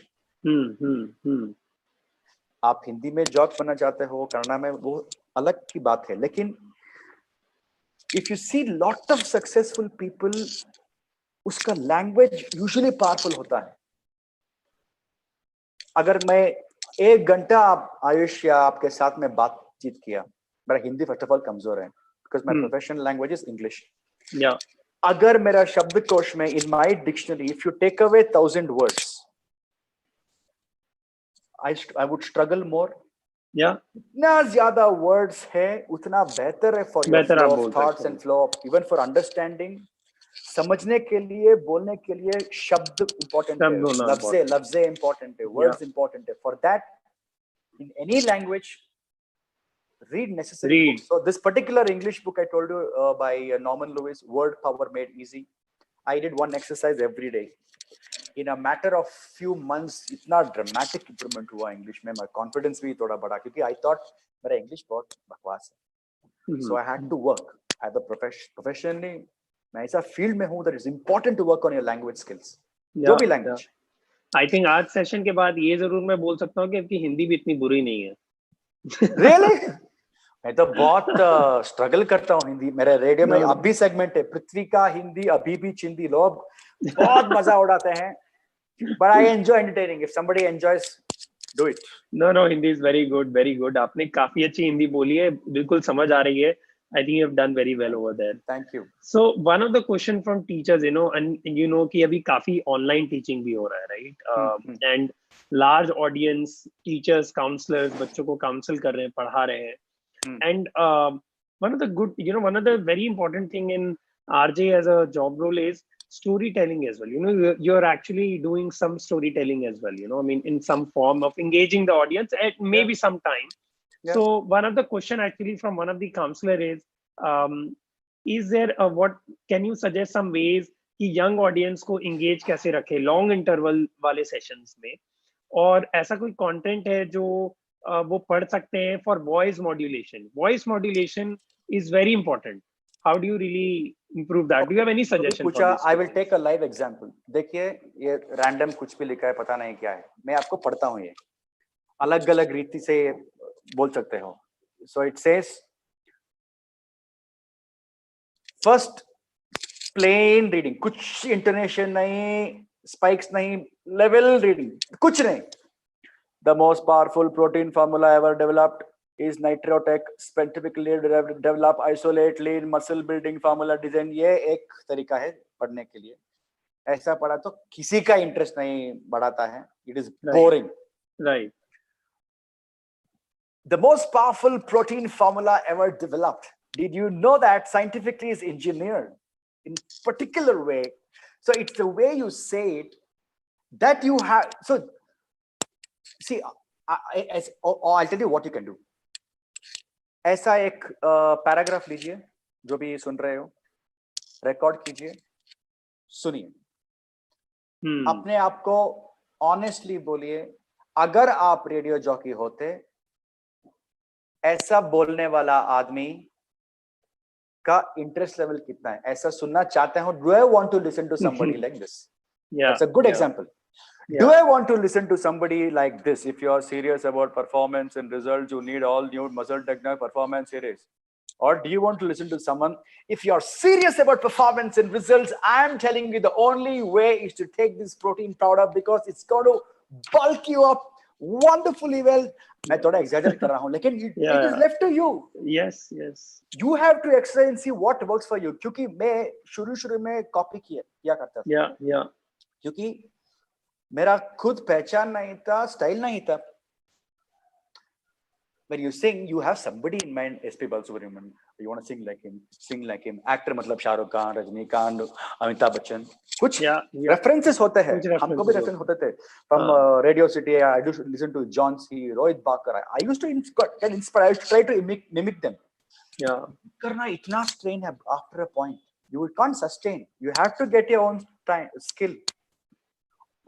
आप हिंदी में जॉब करना चाहते हो, कन्नड़ा में, वो अलग की बात है. लेकिन if you see lot of successful people, उसका लैंग्वेज यूजुअली पावरफुल होता है. अगर मैं 1 घंटा आयुष या आपके साथ में बातचीत किया, मेरा हिंदी फर्स्ट ऑफ ऑल कमजोर है because my professional language is English. अगर मेरा शब्दकोश में in my dictionary if you take away 1000 words I would struggle more. इतना ज्यादा वर्ड्स है उतना बेहतर है for your flow of thoughts and flow of even for understanding. समझने के लिए, बोलने के लिए शब्द इंपॉर्टेंट है, लफ्ज़े इंपॉर्टेंट है, वर्ड्स इंपॉर्टेंट है. For that in any language read necessary books. So this particular English book I told you by Norman Lewis, Word Power Made Easy, I did one exercise every day. In a matter of few months इतना dramatic improvement हुआ English में. My confidence भी थोड़ा बढ़ा क्योंकि I thought मेरा English बहुत बकवास है. So I had to work as a professionally. मैं ऐसा फील्ड में हूँ that it's important to work on your language skills. जो भी language. I think आज सेशन के बाद ये जरूर मैं बोल सकता हूँ कि आपकी हिंदी भी इतनी बुरी नहीं है. Really? मैं तो बहुत स्ट्रगल करता हूँ हिंदी. मेरे रेडियो में अभी सेगमेंट है पृथ्वी का हिंदी अभी भी चिंदी. लोग बहुत मजा उड़ाते हैं. But I enjoy entertaining. If somebody enjoys, do it. No, Hindi is very good, very good. आपने काफी अच्छी हिंदी बोली है, बिल्कुल समझ आ रही है. I think you have done very well over there. Thank you. So one of the question from teachers, and you know कि अभी काफी online teaching भी हो रहा है, right? And large audience, teachers, counselors, बच्चों को counsel कर रहे हैं, पढ़ा रहे हैं. And one of the very important thing in RJ as a job role is storytelling as well. You're actually doing some storytelling as well. I mean, in some form of engaging the audience at maybe some time. Yeah. So one of the question actually from one of the counselor is there what can you suggest some ways कि young audience को engage कैसे रखे long interval वाले sessions में, और ऐसा कोई content है जो वो पढ़ सकते हैं for voice modulation. Voice modulation is very important. How do you really improve that? Do you have any suggestion? I will take a live example. देखिए ये random कुछ भी लिखा है, पता नहीं क्या है. मैं आपको पढ़ता हूँ. ये अलग अलग रीति से बोल सकते हो. So it says first plain reading, कुछ intonation नहीं, spikes नहीं, level reading, कुछ नहीं. The most powerful protein formula ever developed is Nitrotech, specifically developed isolate lean muscle building formula design. ये एक तरीका है पढ़ने के लिए. ऐसा पढ़ा तो किसी का इंटरेस्ट नहीं बढ़ाता है. It is boring. Right. The most powerful protein formula ever developed. Did you know that scientifically is engineered in particular way? So it's the way you say it that you have. So see, I'll tell you what you can do. ऐसा एक paragraph लीजिए, जो भी सुन रहे हो, record कीजिए, सुनिए. अपने आप को ऑनेस्टली बोलिए, अगर आप रेडियो जॉकी होते, ऐसा बोलने वाला आदमी का इंटरेस्ट लेवल कितना है? ऐसा सुनना चाहते हो? Do I want to listen to somebody like this? Yeah, that's a good example. Yeah. Do I want to listen to somebody like this? If you are serious about performance and results, you need all new muscle technique performance series. Or do you want to listen to someone? If you are serious about performance and results, I am telling you the only way is to take this protein powder because it's going to bulk you up wonderfully well. मैं थोड़ा exaggerate कर रहा हूँ, लेकिन it is left to you. Yes. You have to exercise and see what works for you. क्योंकि मैं शुरू में कॉपी किया करता था. Yeah. क्योंकि मेरा खुद पहचान नहीं था, स्टाइल नहीं था. When you sing, you have somebody in mind. SP Balasubramanian, you want to sing like him. Actor मतलब शाहरुख खान, रजनीकांत, अमिताभ बच्चन. कुछ references होते हैं. हमको भी references होते थे. From Radio City, I used to listen to John C. Rohit Baker. I used to get inspired. I used to try to mimic them. Yeah. करना इतना strain है. After a point, you can't sustain. You have to get your own time skill.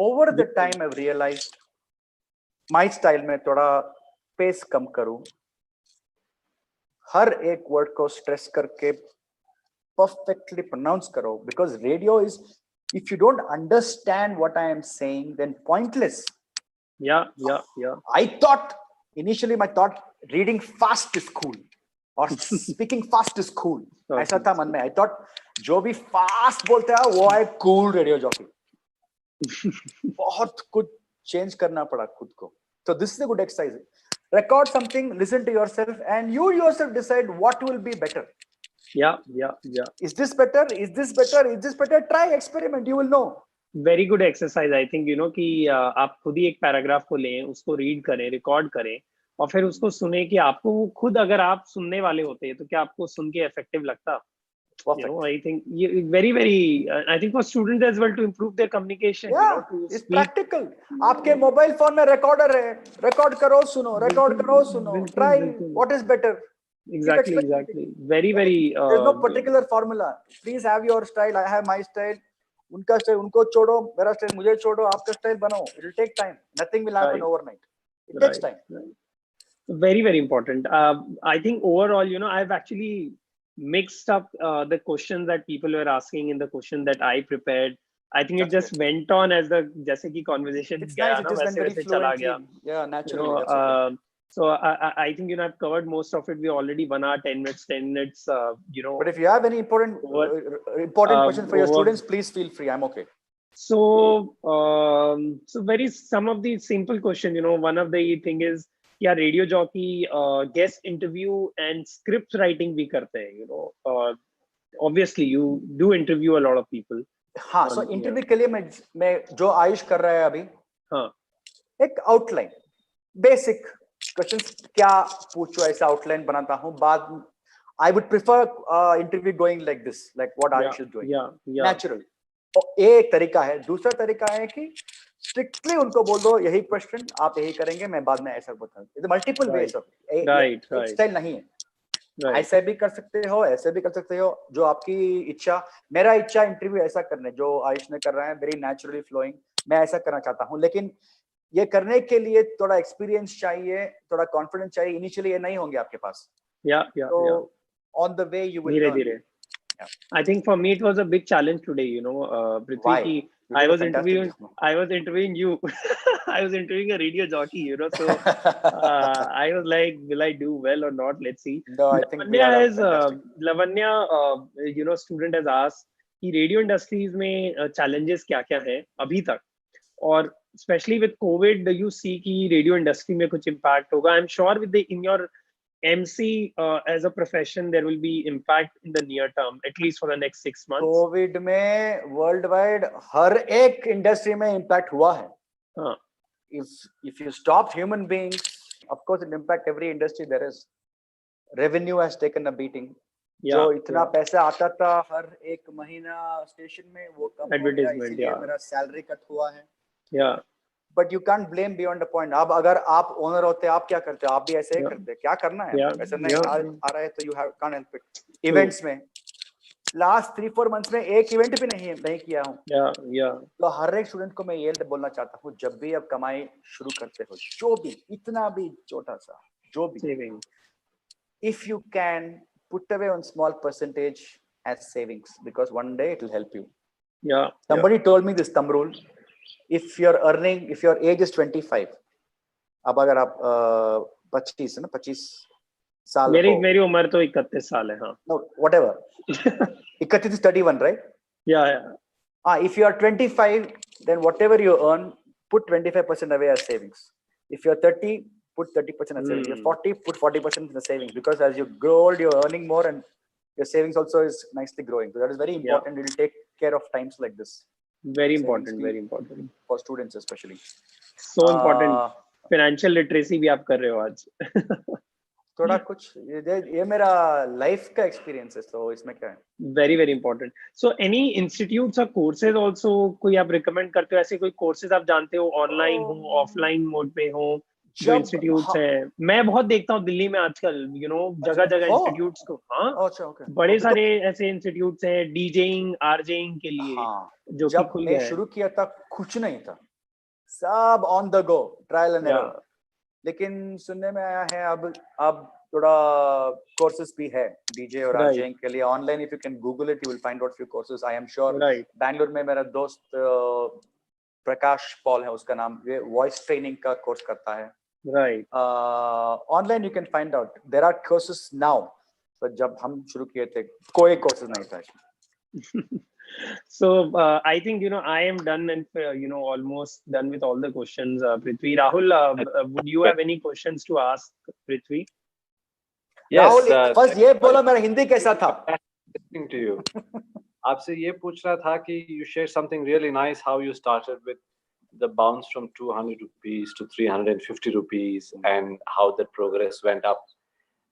Over the time, I've realized my style में थोड़ा pace कम करूं, हर एक word को stress करके perfectly pronounce करो, because radio is, if you don't understand what I am saying, then pointless. Yeah. I thought initially, my thought reading fast is cool or speaking fast is cool. ऐसा था मन में. I thought जो भी fast बोलते हैं वो है cool radio jockey. बहुत कुछ चेंज करना पड़ा खुद को. So this is a good exercise. Record something, listen to yourself, and you yourself decide what will be better. Yeah. Is this better? Is this better? Is this better? Try, experiment. You will know. Very good exercise I think कि आप खुद ही एक paragraph को लें, उसको read करें, record करें और फिर उसको सुने कि आपको खुद अगर आप सुनने वाले होते तो क्या आपको सुन के इफेक्टिव लगता. I think very I think for students as well to improve their communication. Yeah, it's practical. आपके मोबाइल फोन में रिकॉर्डर है, रिकॉर्ड करो सुनो, रिकॉर्ड करो सुनो. Try what is better. Exactly. Very. There's no particular formula. Please have your style. I have my style. उनका style उनको छोड़ो, मेरा स्टाइल मुझे छोड़ो, आपका स्टाइल बनाओ. It will take time. Nothing will happen overnight. It takes time. Very important. I think overall, I've actually mixed up the questions that people were asking in the question that I prepared. I think it just went on as the जैसे कि conversation गया ना वैसे वैसे चला गया. Yeah, naturally. So I think I've covered most of it. We already 1 hour 10 minutes. But if you have any important question for your students, please feel free. I'm okay. So some of the simple question. One of the thing is radio jockey guest interview and script writing भी करते हैं. Obviously you do interview a lot of people. हाँ, so interview के लिए मैं जो आयुष कर रहा है अभी, हाँ, एक outline, basic questions क्या पूछो ऐसा outline बनाता हूँ. बाद I would prefer interview going like this, like what Ayush is doing. Yeah. Natural. एक तरीका है. दूसरा तरीका है कि strictly उनको बोल दो यही क्वेश्चन आप यही करेंगे, मैं बाद में ऐसा बताऊँ. Multiple ways of right. Style नहीं है. ऐसे भी कर सकते हो, ऐसे भी कर सकते हो, जो आपकी इच्छा. मेरा इच्छा इंटरव्यू ऐसा करने जो आयुष ने कर रहा है, वेरी नेचुरली फ्लोइंग, मैं ऐसा करना चाहता हूँ. लेकिन ये करने के लिए थोड़ा एक्सपीरियंस चाहिए, थोड़ा कॉन्फिडेंस चाहिए. इनिशियली ये नहीं होंगे आपके पास. So on the way you will learn. I think for me it was a big challenge today. Prithvi, I was interviewing you. I was interviewing a radio jockey. So I was like, will I do well or not? Let's see. No, I think Lavanya, student has asked कि radio industries में challenges क्या-क्या हैं अभी तक, और especially with COVID, do you see कि radio industry में कुछ impact होगा? I'm sure in your MC as a profession there will be impact in the near term, at least for the next 6 months. COVID में worldwide हर एक industry में impact हुआ है. हाँ. If you stop human beings, of course it impact every industry there is. Revenue has taken a beating. जो इतना पैसा आता था हर एक महीना स्टेशन में वो कम हो गया, इसलिए मेरा सैलरी कट हुआ है. But you can't blame beyond the point. अब अगर आप ओनर होते आप क्या करते? आप भी ऐसे ही करते. क्या करना है? ऐसा नहीं आ रहा है तो you can't help it. Events में last 3-4 months में एक इवेंट भी नहीं किया हूँ. तो हर एक स्टूडेंट को मैं ये बोलना चाहता हूँ, जब भी आप कमाई शुरू करते हो, जो भी इतना भी छोटा सा जो भी, if you can put away on small percentage as savings, because one day it will help you. Somebody told me this thumb rule. If your age is 25, अब अगर आप 25 है ना, 25 साल, मेरी उम्र तो 31 साल है. हाँ. No, whatever. 31 is 31, right? Yeah. If you are 25, then whatever you earn, put 25% away as savings. If you are 30, put 30% as savings. If you're 40, put 40% in the savings, because as you grow old, you're earning more and your savings also is nicely growing. So that is very important. It will take care of times like this. Very important for students especially. So important. Financial literacy भी आप कर रहे हो आज. थोड़ा कुछ ये मेरा लाइफ का एक्सपीरियंस है, तो इसमें क्या है. Very important. So any institutes or courses also कोई आप recommend करते हो? ऐसे कोई courses आप जानते हो ऑनलाइन हो, ऑफलाइन मोड पे हो, जो इंस्टीट्यूट्स हैं? मैं बहुत देखता हूँ दिल्ली में आजकल, जगह इंस्टीट्यूट्स को. हाँ, बड़े सारे ऐसे इंस्टीट्यूट्स हैं डीजेइंग, आरजेइंग के लिए. जो जब मैं शुरू किया था कुछ नहीं था, सब on the go, trial and error. लेकिन सुनने में आया है अब थोड़ा कोर्सेज भी है डीजे और आरजेइंग के लिए online. If you can Google it, you will find out few courses. I am sure Bangalore में मेरा दोस्त प्रकाश पॉल है, उसका नाम, ये वॉइस ट्रेनिंग का कोर्स करता है. Online you can find out. There are courses now, but जब हम शुरू किए थे कोई कोर्सेज नहीं था. So I think I am done and almost done with all the questions. Prithvi, Rahul, would you have any questions to ask Prithvi? Yes, Rahul first ये बोला मेरा हिंदी कैसा था? Listening to you. आपसे ये पूछ रहा था कि you shared something really nice how you started with the bounce from 200 rupees to 350 rupees and how the progress went up.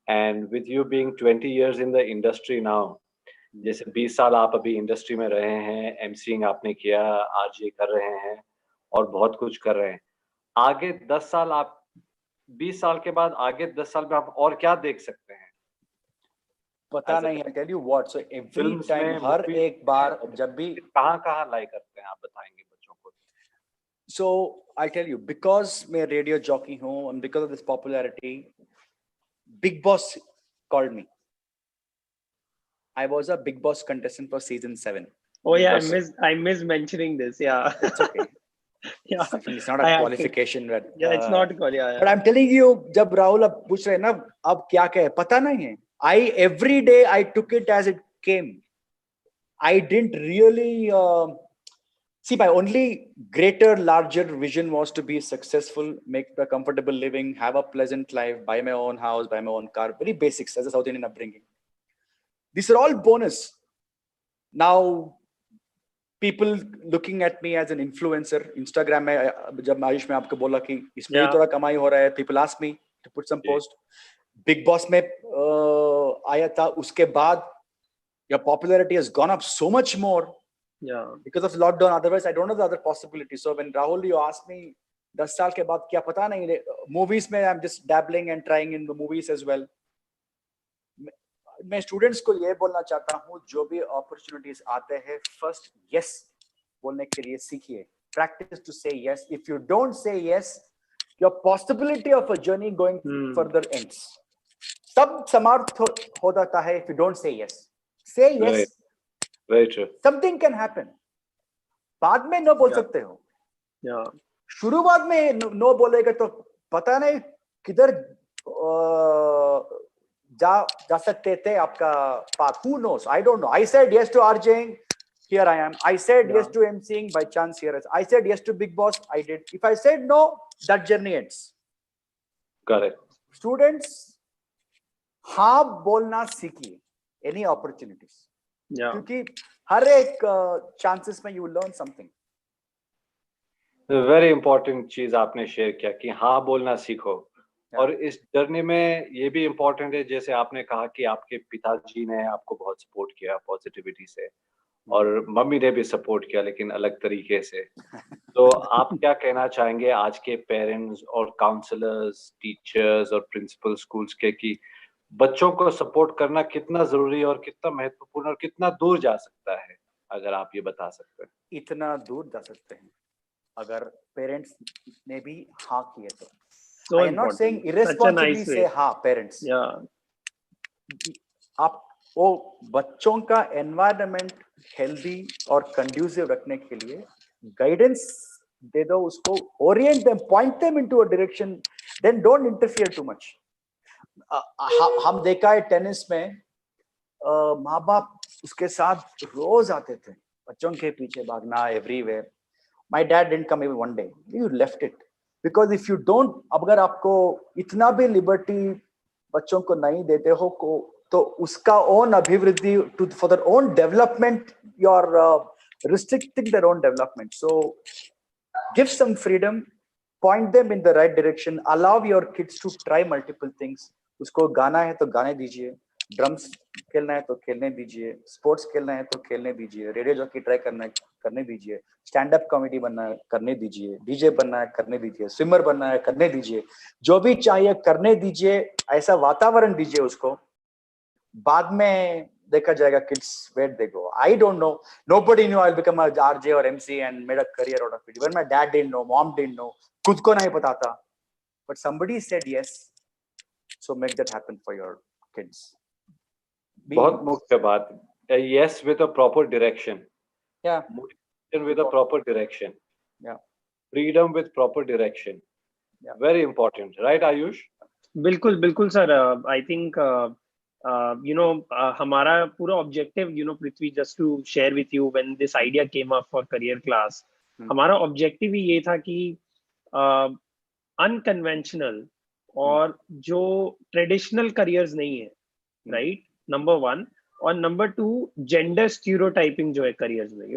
And with you being 20 years in the industry now, जैसे 20 साल आप अभी इंडस्ट्री में रहे हैं, MCing आपने किया, RJ कर रहे हैं और बहुत कुछ कर रहे हैं. आगे 10 साल आप 20 साल के बाद आगे 10 साल में आप और क्या देख सकते हैं? पता नहीं है. Tell you what, so every films time में हर movies एक बार जब भी कहाँ लाई करते हैं आप बताएंगे बच्चों को? So I'll tell you, because मैं रेडियो जॉकी हूँ and because of this popularity, Big Boss called me. I was a Big Boss contestant for season 7. Oh Big yeah, Boss. I miss mentioning this. Yeah. It's okay. Yeah. It's not a I have to- qualification. But, Yeah, it's not called. Yeah. But I'm telling you, जब राहुल अब पूछ रहे हैं ना, अब क्या कहे पता नहीं है. Every day I took it as it came. I didn't really see, my only greater, larger vision was to be successful, make a comfortable living, have a pleasant life, buy my own house, buy my own car. Very basics as a South Indian upbringing. These are all bonus. Now, people looking at me as an influencer. Instagram में जब आयुष में आपको बोला कि इसमें ही थोड़ा कमाई हो रहा है, people ask me to put some post. Big Boss में आया था, उसके बाद your popularity has gone up so much more. Yeah. Because of lockdown. Otherwise, I don't know the other possibilities. So when Rahul, you asked me, 10 साल के बाद क्या पता नहीं, movies में I'm just dabbling and trying in the movies as well. मैं students को ये बोलना चाहता हूँ, जो भी अपॉर्चुनिटीज आते हैं, फर्स्ट यस बोलने के लिए सीखिए. Practice to say yes. If you don't say yes, your possibility of a journey going further ends. सब समाप्त हो जाता है if you don't say yes. Say yes. Right. Very true. Something can happen. बाद में नो बोल सकते हो. Yeah. शुरुआत में नो बोलेगा तो पता नहीं किधर जा सकते थे आपका path. Who knows? I don't know. I said yes to RJing. Here I am. I said yes to MCing. By chance here. I said yes to Big Boss. I did. If I said no, that journey ends. Correct. Students, हाँ बोलना सीखिए. Any opportunities. Yeah. क्योंकि हर एक chances में you will learn something. Very important चीज आपने share किया कि हाँ बोलना सीखो. और इस जर्नी में ये भी इम्पोर्टेंट है, जैसे आपने कहा कि आपके पिताजी ने आपको बहुत सपोर्ट किया पॉजिटिविटी से, और मम्मी ने भी सपोर्ट किया लेकिन अलग तरीके से. तो आप क्या कहना चाहेंगे आज के पेरेंट्स और काउंसलर्स, टीचर्स और प्रिंसिपल स्कूल्स के कि बच्चों को सपोर्ट करना कितना जरूरी और कितना महत्वपूर्ण और कितना दूर जा सकता है, अगर आप ये बता सकते हैं? इतना दूर जा सकते हैं अगर पेरेंट्स ने भी हाँ किए तो. So I am not saying irresponsibly say हाँ पेरेंट्स. आप वो बच्चों का एनवायरनमेंट हेल्दी और कंड्यूसिव रखने के लिए गाइडेंस दे दो उसको, orient them, point them into a direction, then don't interfere too much. हम देखा है टेनिस में माँ बाप उसके साथ रोज आते थे, बच्चों के पीछे भागना everywhere. My dad didn't come even one day. You left it. Because if you don't, अगर आपको इतना भी लिबर्टी बच्चों को नहीं देते हो तो उसका own अभिवृद्धि for their own development, you're restricting their own development. So give some freedom, point them in the right direction, allow your kids to try multiple things. उसको गाना है तो गाने दीजिए, ड्रम्स खेलना है तो खेलने दीजिए, स्पोर्ट्स खेलना है तो खेलने दीजिए, रेडियो जॉकी ट्राई करना है करने दीजिए, स्टैंड अप कॉमेडी बनना है करने दीजिए, डीजे बनना है करने दीजिए, स्विमर बनना है करने दीजिए, जो भी चाहिए करने दीजिए. ऐसा वातावरण दीजिए उसको, बाद में देखा जाएगा kids where they go. I don't know. Nobody knew I'll become a RJ or MC and made a career out of it. Even my dad didn't know, mom didn't know, खुद को नहीं पता था. But somebody said yes. So make that happen for your kids. बहुत मुख्य बात. Yes with a proper direction. Yeah. Motivation with a proper direction. Yeah. Freedom with proper direction. Yeah. Very important, right, Ayush? बिल्कुल बिल्कुल sir. I think हमारा पूरा objective Prithvi, just to share with you, when this idea came up for career class, हमारा objective ही ये था कि unconventional और जो ट्रेडिशनल करियर्स नहीं है, राइट, नंबर वन, और नंबर टू जेंडर स्टीरियोटाइपिंग जो है करियर्स में,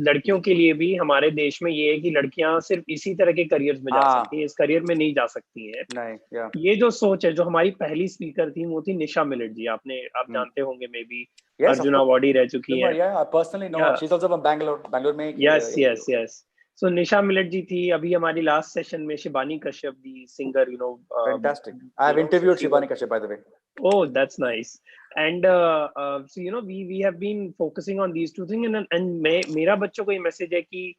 लड़कियों के लिए भी हमारे देश में ये है कि लड़कियां सिर्फ इसी तरह के करियर्स में जा सकती हैं, इस करियर में नहीं जा सकती हैं। नहीं, ये जो सोच है, जो हमारी पहली स्पीकर थी वो थी निशा मिलट जी, आप जानते होंगे, मे बी अर्जुन अवार्डी रह चुकी हैं। Personally know, she is also from Bangalore में। यस। सो निशा मिलट जी थी अभी हमारी लास्ट सेशन में। Shibani Kashyap the singer, fantastic, I have interviewed Shibani Kashyap by the way. Oh, that's nice. And so we have been focusing on these two things, and मेरा बच्चों को ये message है कि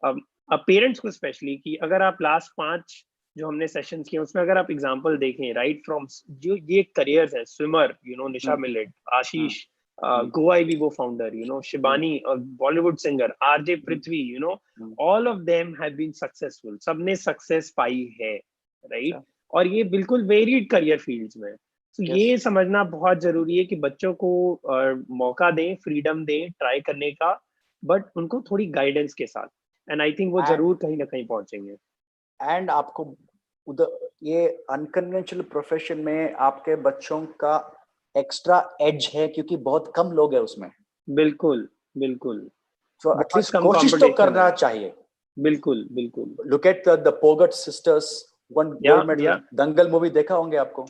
पेरेंट्स को स्पेशली, कि अगर आप लास्ट 5 जो हमने सेशंस किए उसमें अगर आप एग्जांपल देखें, राइट फ्रॉम जो ये करियर्स है, swimmer Nisha millet, Ashish, Go Vivo founder, Shibani, a Bollywood singer, RJ Prithvi, all of them have been successful. सबने सक्सेस पाई है, राइट, और ये बिल्कुल वेरिड करियर फील्ड्स में। तो ये समझना बहुत जरूरी है कि बच्चों को मौका दें, फ्रीडम दें ट्राई करने का, बट उनको थोड़ी गाइडेंस के साथ, एंड आई थिंक वो जरूर कहीं ना कहीं पहुंचेंगे। एंड आपको उधर ये अनकन्वेंशनल प्रोफेशन में आपके बच्चों का एक्स्ट्रा एज है, क्योंकि बहुत कम लोग हैं उसमें। बिल्कुल। तो एटलीस्ट कोशिश तो करना चाहिए। बिल्कुल। Look at the Phogat sisters, one gold medal, Dangal movie देखा होंगे आपको।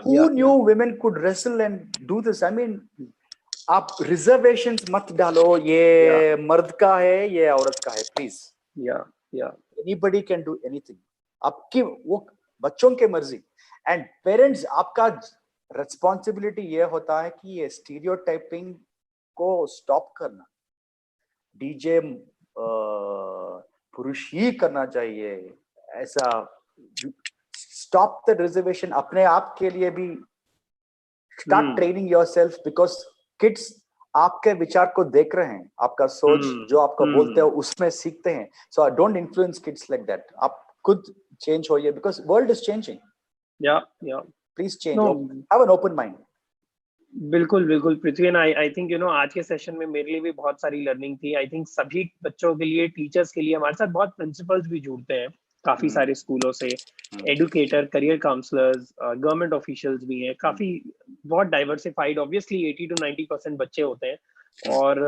Who knew women could wrestle and do this? I mean, आप रिजर्वेशंस मत डालो, ये मर्द का है, ये औरत का है, please. Anybody can do anything. आपकी वो बच्चों के मर्जी। एंड पेरेंट्स, आपका रिस्पॉन्सिबिलिटी ये होता है कि ये स्टीरियोटाइपिंग को स्टॉप करना। डीजे पुरुष ही करना चाहिए, ऐसा स्टॉप द रिजर्वेशन। अपने आप के लिए भी start training yourself, because kids आपके विचार को देख रहे हैं, आपका सोच जो आपका बोलते हो उसमें सीखते हैं। So don't influence kids like that. आप खुद चेंज होइए, because world is changing. Please change, have an open mind. बिल्कुल पृथ्वी, एंड आई थिंक आज के सेशन में मेरे लिए भी बहुत सारी लर्निंग थी। आई थिंक सभी बच्चों के लिए, टीचर्स के लिए, हमारे साथ बहुत प्रिंसिपल्स भी जुड़ते हैं काफी सारे स्कूलों से, educator, career counsellors, government officials भी हैं, काफी बहुत डाइवर्सिफाइड, ऑब्वियसली 80 to 90% बच्चे होते हैं, और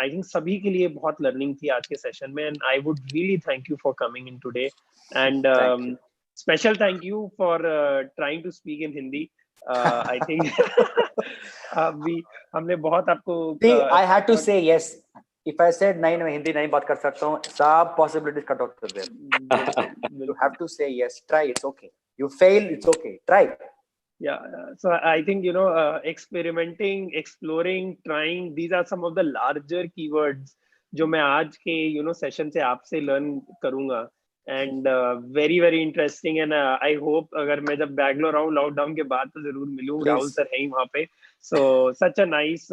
आई थिंक सभी के लिए बहुत लर्निंग थी आज के सेशन में। And I would really thank you for coming in today, and special thank you for trying to speak in Hindi. I think हमने बहुत आपको I had to say yes. If I said नहीं, मैं हिंदी नहीं बात कर सकता हूँ, सब possibilities cut out there. You have to say yes, try, it's okay. You fail, it's okay, try. So I think experimenting, exploring, trying, these are some of the larger keywords जो मैं आज के सेशन से आपसे learn करूंगा, and very interesting, and I hope अगर मैं जब बैंगलोर आऊँ लॉकडाउन के बाद तो जरूर मिलूँ। राहुल सर है ही वहाँ पे। So such a nice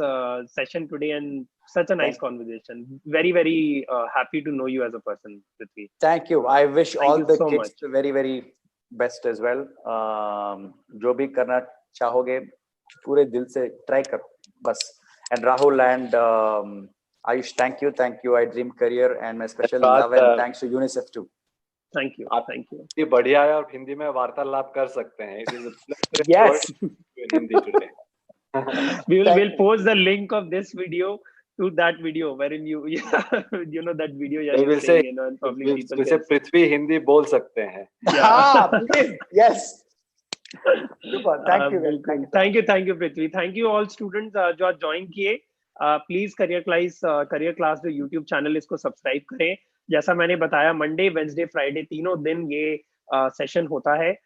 session today, and such a nice conversation. Very happy to know you as a person, Prithvi. Thank you. I wish all the kids the very best as well. जो भी करना चाहोगे पूरे दिल से try करो बस। And Rahul and Ayush, thank you, iDream Career, and my special love and thanks to UNICEF too. Thank you. ये बढ़िया है, और हिंदी में वार्तालाप कर सकते हैं। It is a pleasure yes. in Hindi today. We'll post the link of this video to that video wherein you that video they will say, and public people will say Prithvi Hindi बोल सकते हैं। Please, yes. Super, thank you Prithvi. Thank you all students जो आज join किए। Please career class जो YouTube channel, इसको subscribe करें। जैसा मैंने बताया, मंडे, वेडनेसडे, फ्राइडे तीनों दिन ये सेशन होता है।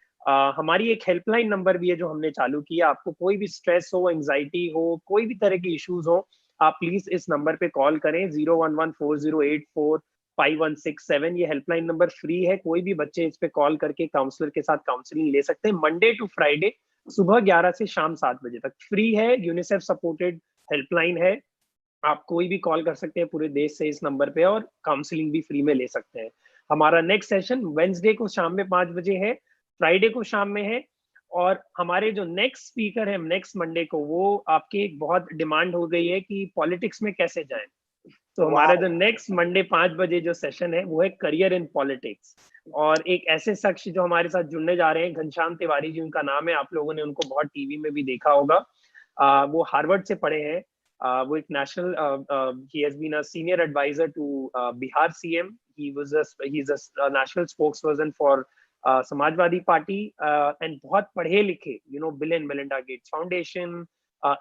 हमारी एक हेल्पलाइन नंबर भी है जो हमने चालू किया। आपको कोई भी स्ट्रेस हो, एंजाइटी हो, कोई भी तरह की इश्यूज हो, आप प्लीज इस नंबर पे कॉल करें, 01140845167। ये हेल्पलाइन नंबर फ्री है। कोई भी बच्चे इस पे कॉल करके काउंसलर के साथ काउंसलिंग ले सकते हैं। मंडे टू फ्राइडे सुबह 11 से शाम 7 बजे तक फ्री है। यूनिसेफ सपोर्टेड हेल्पलाइन है। आप कोई भी कॉल कर सकते हैं पूरे देश से इस नंबर पे, और काउंसलिंग भी फ्री में ले सकते हैं। हमारा नेक्स्ट सेशन वेडनेसडे को शाम में 5 बजे है, फ्राइडे को शाम में है, और हमारे जो नेक्स्ट स्पीकर है नेक्स्ट मंडे को, वो आपकी एक बहुत डिमांड हो गई है कि पॉलिटिक्स में कैसे जाएं। तो हमारा जो नेक्स्ट मंडे 5 बजे जो सेशन है वो है करियर इन पॉलिटिक्स, और एक ऐसे शख्स जो हमारे साथ जुड़ने जा रहे हैं, घनश्याम तिवारी जी उनका नाम है, आप लोगों ने उनको बहुत टीवी में भी देखा होगा। वो हार्वर्ड से पढ़े हैं। वो एक national, he has been a senior advisor to Bihar CM. He's a national spokesperson for Samajwadi party, and बहुत पढ़े लिखे, bill and Melinda Gates foundation,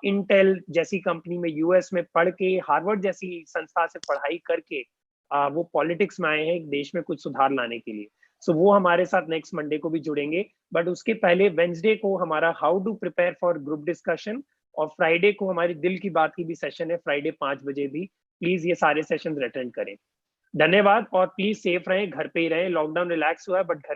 Intel जैसी कंपनी में यूएस में पढ़ के, हार्वर्ड जैसी संस्था से पढ़ाई करके वो पॉलिटिक्स में आए हैं देश में कुछ सुधार लाने के लिए। सो वो हमारे साथ नेक्स्ट मंडे को भी जुड़ेंगे। बट उसके पहले वेंसडे को हमारा how to prepare for group discussion, और फ्राइडे को हमारी दिल की बात की भी सेशन है, फ्राइडे 5 बजे भी। प्लीज ये सारे सेशन अटेंड करें। धन्यवाद, और प्लीज सेफ रहें, घर पे ही रहें। लॉकडाउन रिलैक्स हुआ है बट घर